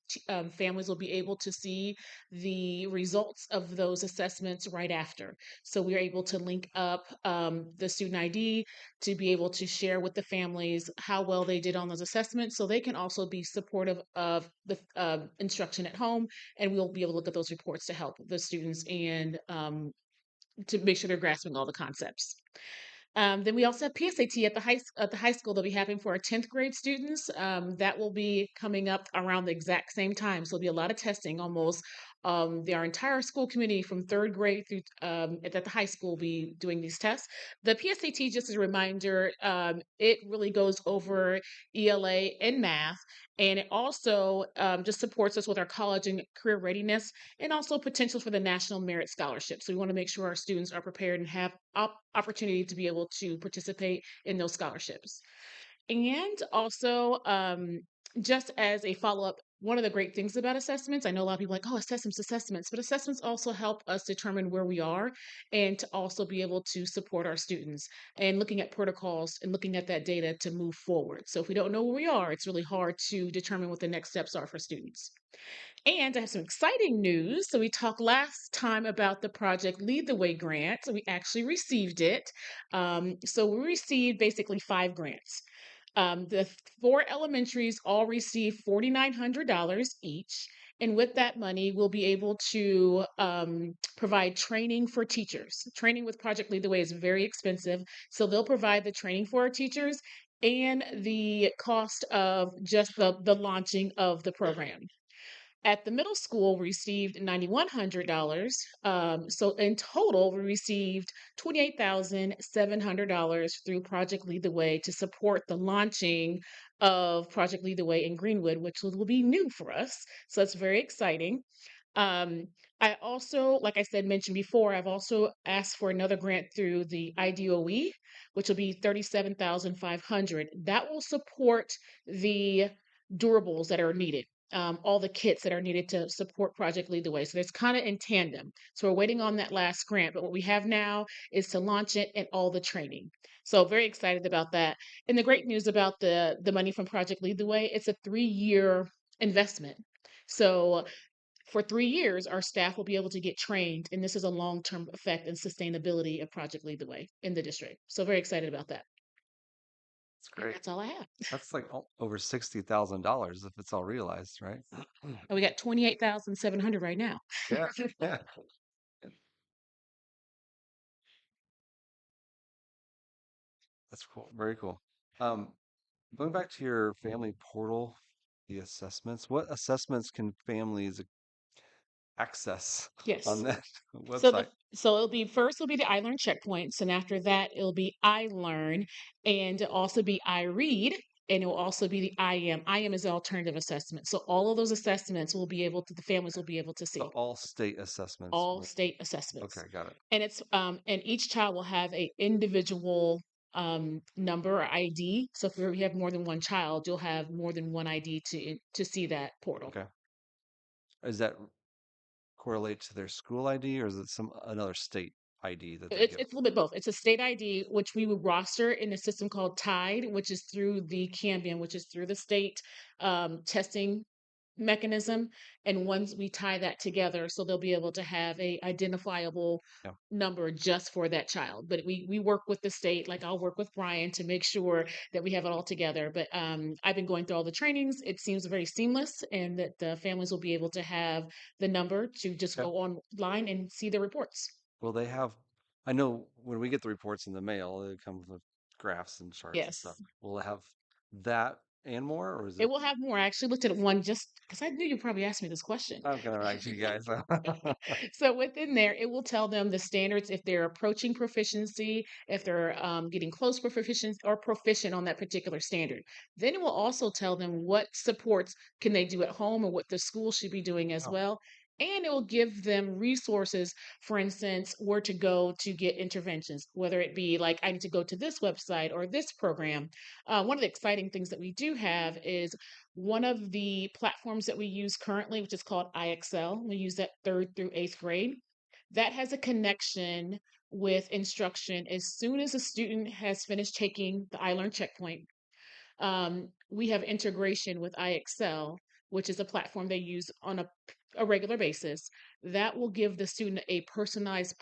families will be able to see the results of those assessments right after. So we're able to link up the student ID to be able to share with the families how well they did on those assessments. So they can also be supportive of the instruction at home. And we'll be able to look at those reports to help the students and to make sure they're grasping all the concepts. Then we also have PSAT at the high school that'll be happening for our 10th grade students. That will be coming up around the exact same time. So there'll be a lot of testing almost. Our entire school committee from 3rd grade through at the high school will be doing these tests. The PSAT, just as a reminder, it really goes over ELA and math. And it also just supports us with our college and career readiness and also potential for the National Merit Scholarship. So we want to make sure our students are prepared and have opportunity to be able to participate in those scholarships. And also, just as a follow-up, one of the great things about assessments, I know a lot of people are like, oh, assessments, but assessments also help us determine where we are and to also be able to support our students and looking at protocols and looking at that data to move forward. So if we don't know where we are, it's really hard to determine what the next steps are for students. And I have some exciting news. So we talked last time about the Project Lead the Way grant. So we actually received it. So we received basically 5 grants. The 4 elementaries all received $4,900 each, And with that money, we'll be able to provide training for teachers. Training with Project Lead the Way is very expensive. So they'll provide the training for our teachers and the cost of just the launching of the program. At the middle school, we received $9,100. So in total, we received $28,700 through Project Lead the Way to support the launching of Project Lead the Way in Greenwood, which will be new for us. So it's very exciting. Um, I also, like I said, mentioned before, I've also asked for another grant through the IDOE, which will be 37,500. That will support the durables that are needed, all the kits that are needed to support Project Lead the Way. So it's kind of in tandem. So we're waiting on that last grant, but what we have now is to launch it and all the training. So very excited about that. And the great news about the money from Project Lead the Way, it's a 3-year investment. So for 3 years, our staff will be able to get trained, and this is a long-term effect and sustainability of Project Lead the Way in the district. So very excited about that. That's And great. that's all I have. That's like over $60,000 if it's all realized, right? And we got 28,700 right now. Yeah, yeah. That's cool. Very cool. Um, Going back to your family portal, the assessments, what assessments can families access on Yes. that So website? it'll be the I Learn checkpoints, and after that it'll be I Learn, and it'll also be I Read, and it will also be the I Am. I Am is the alternative assessment. So all of those assessments will be able to the families will be able to So see. all state assessments All will, state assessments. okay, got it. And it's and each child will have a individual number or ID. So if you have more than one child, you'll have more than one ID to see that portal. Okay. Is that correlate to their school ID or is it some another state ID that they It's give? it's a little bit both. It's a state ID, which we would roster in a system called Tide, which is through the Cambian, which is through the state testing mechanism. And once we tie that together, so they'll be able to have a identifiable Yeah. number just for that child. But we work with the state, like I'll work with Brian to make sure that we have it all together. But I've been going through all the trainings. It seems very seamless, and that the families will be able to have the number to just Okay. go online and see the reports. Will they have, I know when we get the reports in the mail, they come with graphs and charts and stuff. Yes. Will it have that and more, or is It it? will have more. I actually looked at one just because I knew you probably asked me this question. I'm gonna write you guys. So within there, it will tell them the standards if they're approaching proficiency, if they're getting close to proficiency or proficient on that particular standard. Then it will also tell them what supports can they do at home or what the school should be doing as Oh, well. And it will give them resources, for instance, where to go to get interventions, whether it be like I need to go to this website or this program. One of the exciting things that we do have is one of the platforms that we use currently, which is called IXL. We use that 3rd through 8th grade. That has a connection with instruction as soon as a student has finished taking the iLearn checkpoint. We have integration with IXL, which is a platform they use on a regular basis. That will give the student a personalized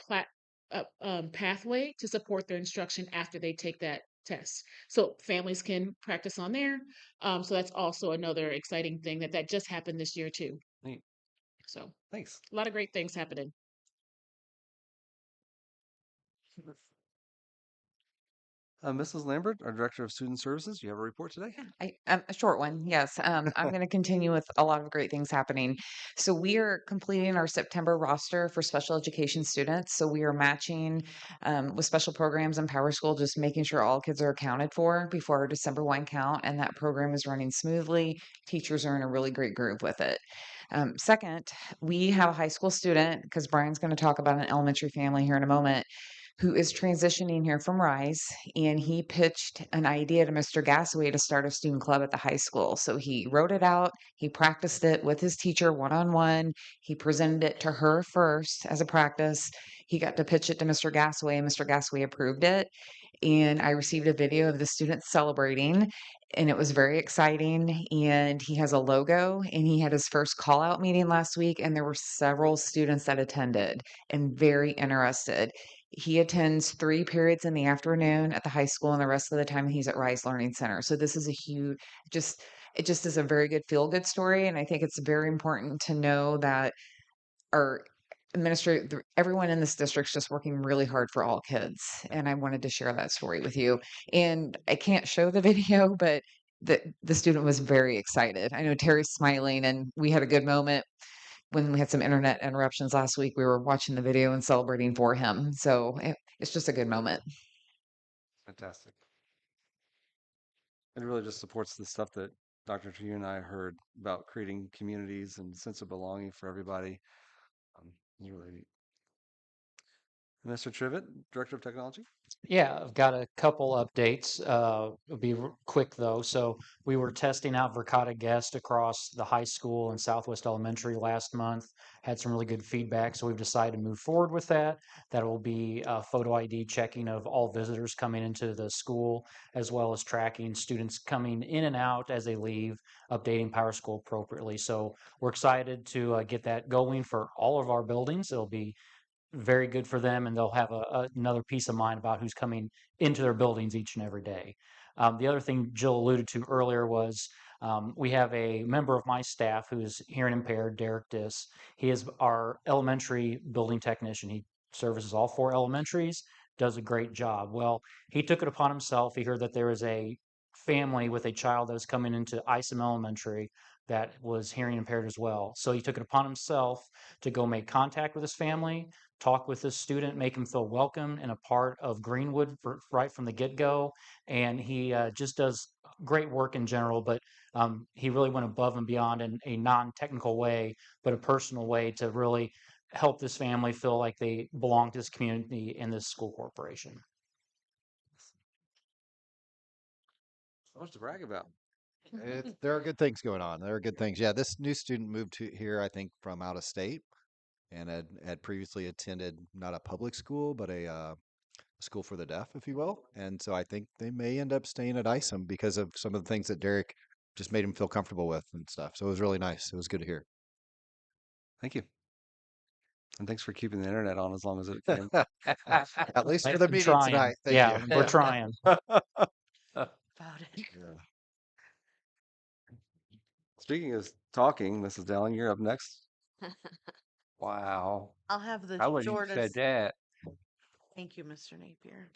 pathway to support their instruction after they take that test. So families can practice on there. So that's also another exciting thing that just happened this year too. neat. So Thanks. a lot of great things happening. Mrs. Lambert, our Director of Student Services, you have a report today? A short one, yes. I'm going to continue with a lot of great things happening. So we are completing our September roster for special education students. So we are matching with special programs in Power School, just making sure all kids are accounted for before our December 1 count. And that program is running smoothly. Teachers are in a really great groove with it. Second, we have a high school student, because Brian's going to talk about an elementary family here in a moment, who is transitioning here from Rise, and he pitched an idea to Mr. Gassaway to start a student club at the high school. So he wrote it out, he practiced it with his teacher one on one, he presented it to her first as a practice. He got to pitch it to Mr. Gassaway, and Mr. Gassaway approved it. And I received a video of the students celebrating, and it was very exciting. And he has a logo, and he had his first call out meeting last week, and there were several students that attended and very interested. He attends 3 periods in the afternoon at the high school, and the rest of the time he's at Rise Learning Center. So this is a huge just it just is a very good feel-good story, and I think it's very important to know that our administrator everyone in this district's just working really hard for all kids, and I wanted to share that story with you. And I can't show the video, but the student was very excited. I know Terry's smiling, and we had a good moment when we had some internet interruptions last week. We were watching the video and celebrating for him. So it's just a good moment. Fantastic. It really just supports the stuff that Dr. Trujillo and I heard about creating communities and sense of belonging for everybody. It's really neat. Mr. Trivet, Director of Technology. Yeah, I've got a couple updates. It'll be quick though. So we were testing out Verkada Guest across the high school and Southwest Elementary last month. Had some really good feedback, so we've decided to move forward with that. That will be photo ID checking of all visitors coming into the school, as well as tracking students coming in and out as they leave, updating PowerSchool appropriately. So we're excited to get that going for all of our buildings. It'll be very good for them, and they'll have another peace of mind about who's coming into their buildings each and every day. The other thing Jill alluded to earlier was we have a member of my staff who is hearing impaired, Derek Diss. He is our elementary building technician. He services all 4 elementaries, does a great job. Well, he took it upon himself. He heard that there was a family with a child that was coming into Isom Elementary that was hearing impaired as well. So he took it upon himself to go make contact with his family, talk with this student, make him feel welcome and a part of Greenwood right from the get-go. And he just does great work in general, but he really went above and beyond in a non-technical way, but a personal way to really help this family feel like they belong to this community and this school corporation. So much to brag about. There are good things going on. There are good things. Yeah, this new student moved to here, I think, from out of state, and had previously attended not a public school, but a school for the deaf, if you will. And so I think they may end up staying at ISOM because of some of the things that Derek just made him feel comfortable with and stuff. So it was really nice. It was good to hear. Thank you. And thanks for keeping the internet on as long as it can. At least for the I'm meeting trying. tonight. Thank Yeah, you. we're trying. About it. Yeah. Speaking of talking, Mrs. Dowling, you're up next. Wow. I'll have the How would you said shortest. that? Thank you, Mr. Napier.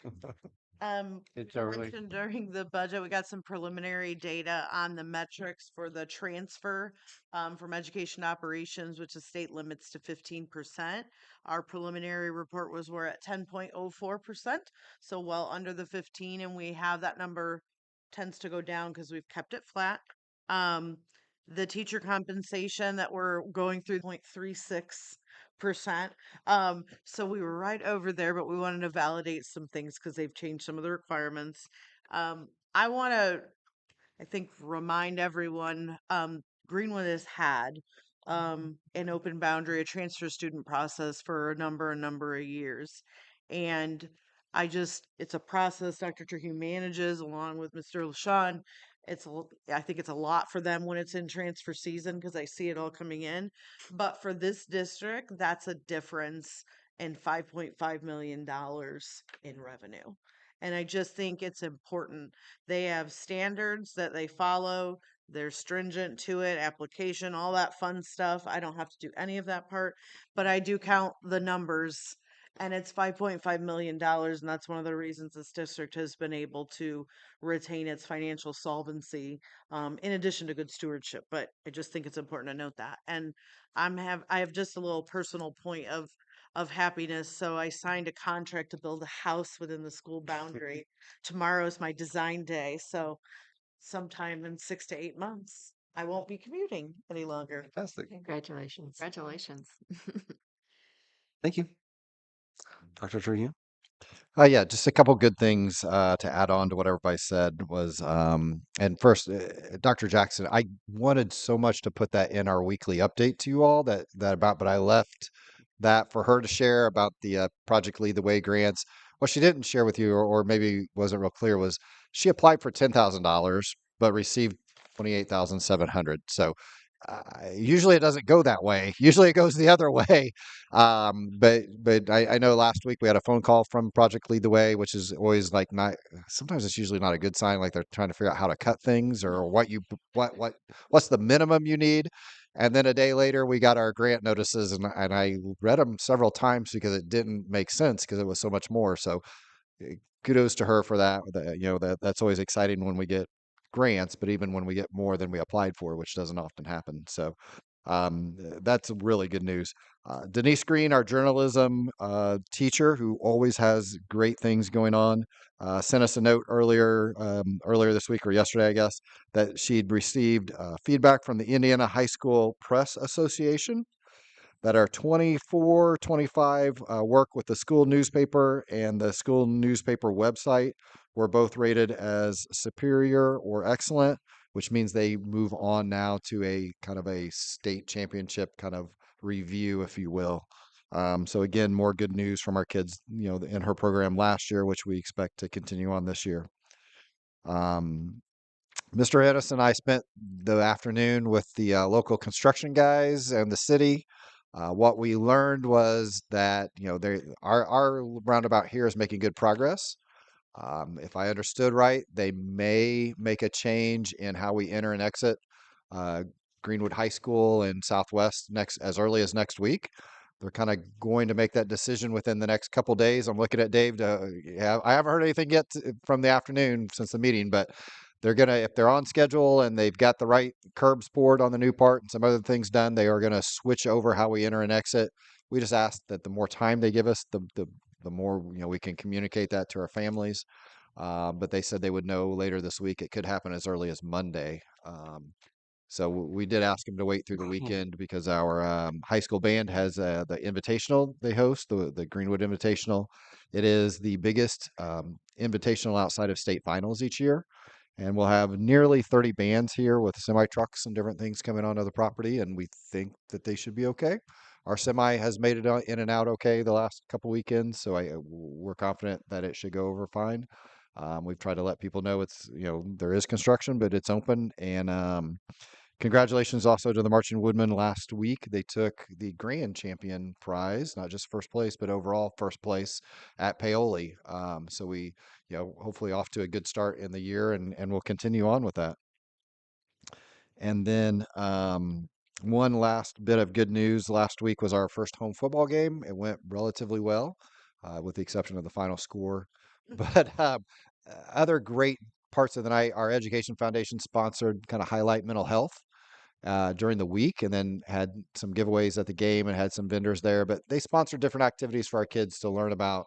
It's I early. mentioned during the budget, we got some preliminary data on the metrics for the transfer from education operations, which the state limits to 15%. Our preliminary report was we're at 10.04%, so well under the 15, and we have that number tends to go down because we've kept it flat. The teacher compensation that we're going through 0.36%. So we were right over there, but we wanted to validate some things because they've changed some of the requirements. I want to, I think, remind everyone, Greenwood has had an open boundary, a transfer student process for a number of years. And it's a process Dr. Trujillo manages along with Mr. LaShawn. I think it's a lot for them when it's in transfer season because I see it all coming in. But for this district, that's a difference in $5.5 million in revenue. And I just think it's important. They have standards that they follow. They're stringent to it, application, all that fun stuff. I don't have to do any of that part, but I do count the numbers. And it's $5.5 million. And that's one of the reasons this district has been able to retain its financial solvency, in addition to good stewardship. But I just think it's important to note that. And I have just a little personal point of happiness. So I signed a contract to build a house within the school boundary. Tomorrow is my design day. So sometime in 6 to 8 months, I won't be commuting any longer. Fantastic. Congratulations. Congratulations. Thank you. Dr. Trujillo. Yeah, just a couple good things to add on to what everybody said was, and first, Dr. Jackson, I wanted so much to put that in our weekly update to you all but I left that for her to share about the Project Lead the Way grants. What she didn't share with you, or maybe wasn't real clear, was she applied for $10,000 but received 28,700. So Usually it doesn't go that way. Usually it goes the other way. But I know last week we had a phone call from Project Lead the Way, which is always like not. Sometimes it's usually not a good sign. Like they're trying to figure out how to cut things or what's the minimum you need. And then a day later we got our grant notices, and I read them several times because it didn't make sense because it was so much more. So kudos to her for that. That's always exciting when we get grants, but even when we get more than we applied for, which doesn't often happen. So that's really good news. Denise Green, our journalism teacher, who always has great things going on, sent us a note earlier this week or yesterday, I guess, that she'd received feedback from the Indiana High School Press Association that our 24, 25 work with the school newspaper and the school newspaper website were both rated as superior or excellent, which means they move on now to a kind of a state championship kind of review, if you will. So again, more good news from our kids, in her program last year, which we expect to continue on this year. Mr. Ennis and I spent the afternoon with the local construction guys and the city. What we learned was that our roundabout here is making good progress. If I understood right, they may make a change in how we enter and exit uh, Greenwood High School and Southwest as early as next week. They're kind of going to make that decision within the next couple days. I'm looking at Dave. I haven't heard anything yet from the afternoon since the meeting, but if they're on schedule and they've got the right curbs poured on the new part and some other things done, they are gonna switch over how we enter and exit. We just ask that the more time they give us, the more we can communicate that to our families. But they said they would know later this week. It could happen as early as Monday. So we did ask them to wait through the weekend because our high school band has the invitational they host, the Greenwood Invitational. It is the biggest invitational outside of state finals each year. And we'll have nearly 30 bands here with semi trucks and different things coming onto the property, and we think that they should be okay. Our semi has made it in and out okay the last couple weekends, so we're confident that it should go over fine. We've tried to let people know there is construction, but it's open. And congratulations also to the Marching Woodmen last week. They took the grand champion prize, not just first place, but overall first place at Paoli. So we, hopefully off to a good start in the year, and we'll continue on with that. And then one last bit of good news last week was our first home football game. It went relatively well, with the exception of the final score. But other great parts of the night, our Education Foundation sponsored kind of highlight mental health during the week, and then had some giveaways at the game and had some vendors there. But they sponsored different activities for our kids to learn about,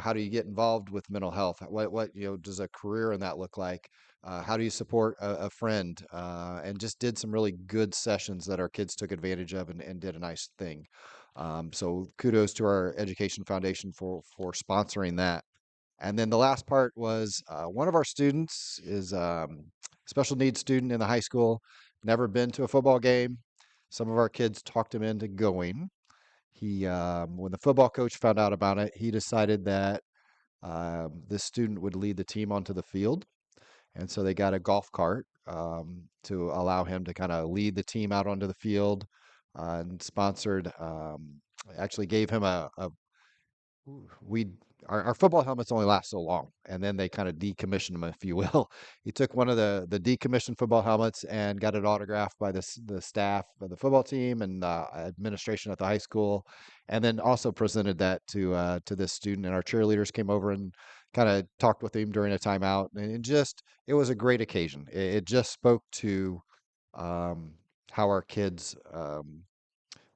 how do you get involved with mental health? What does a career in that look like? How do you support a friend? And just did some really good sessions that our kids took advantage of and did a nice thing. So kudos to our Education Foundation for sponsoring that. And then the last part was one of our students is special needs student in the high school, never been to a football game. Some of our kids talked him into going. When the football coach found out about it, he decided that this student would lead the team onto the field. And so they got a golf cart to allow him to kind of lead the team out onto the field, and sponsored, actually gave him we our football helmets only last so long, and then they kind of decommissioned them, if you will. He took one of the decommissioned football helmets and got it autographed by the staff of the football team and administration at the high school, and then also presented that to this student. And our cheerleaders came over and kind of talked with him during a timeout, and it was a great occasion. It just spoke to how our kids.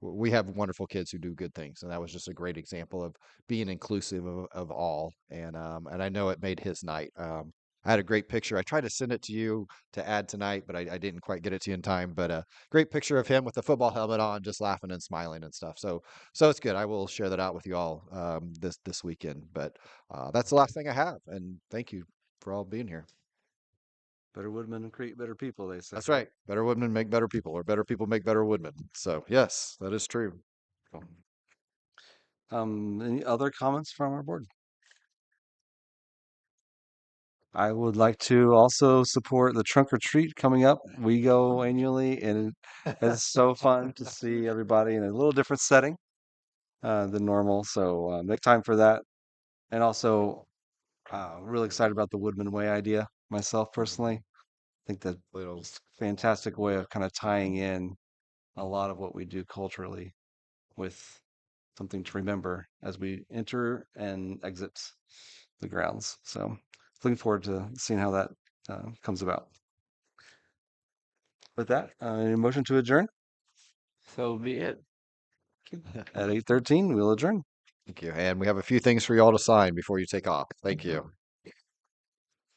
We have wonderful kids who do good things, and that was just a great example of being inclusive of all. And I know it made his night. I had a great picture. I tried to send it to you to add tonight, but I didn't quite get it to you in time. But a great picture of him with the football helmet on, just laughing and smiling and stuff. So it's good. I will share that out with you all this weekend. But that's the last thing I have. And thank you for all being here. Better woodmen create better people, they say. That's right. Better woodmen make better people, or better people make better woodmen. So yes, that is true. Any other comments from our board? I would like to also support the trunk or treat coming up. We go annually, and it's so fun to see everybody in a little different setting than normal. So make time for that. And also, really excited about the Woodman Way idea myself personally. I think that it's a fantastic way of kind of tying in a lot of what we do culturally with something to remember as we enter and exit the grounds. So looking forward to seeing how that comes about. With that, a motion to adjourn So be it. at 8:13. We'll adjourn. Thank you. And we have a few things for you all to sign before you take off. Thank you.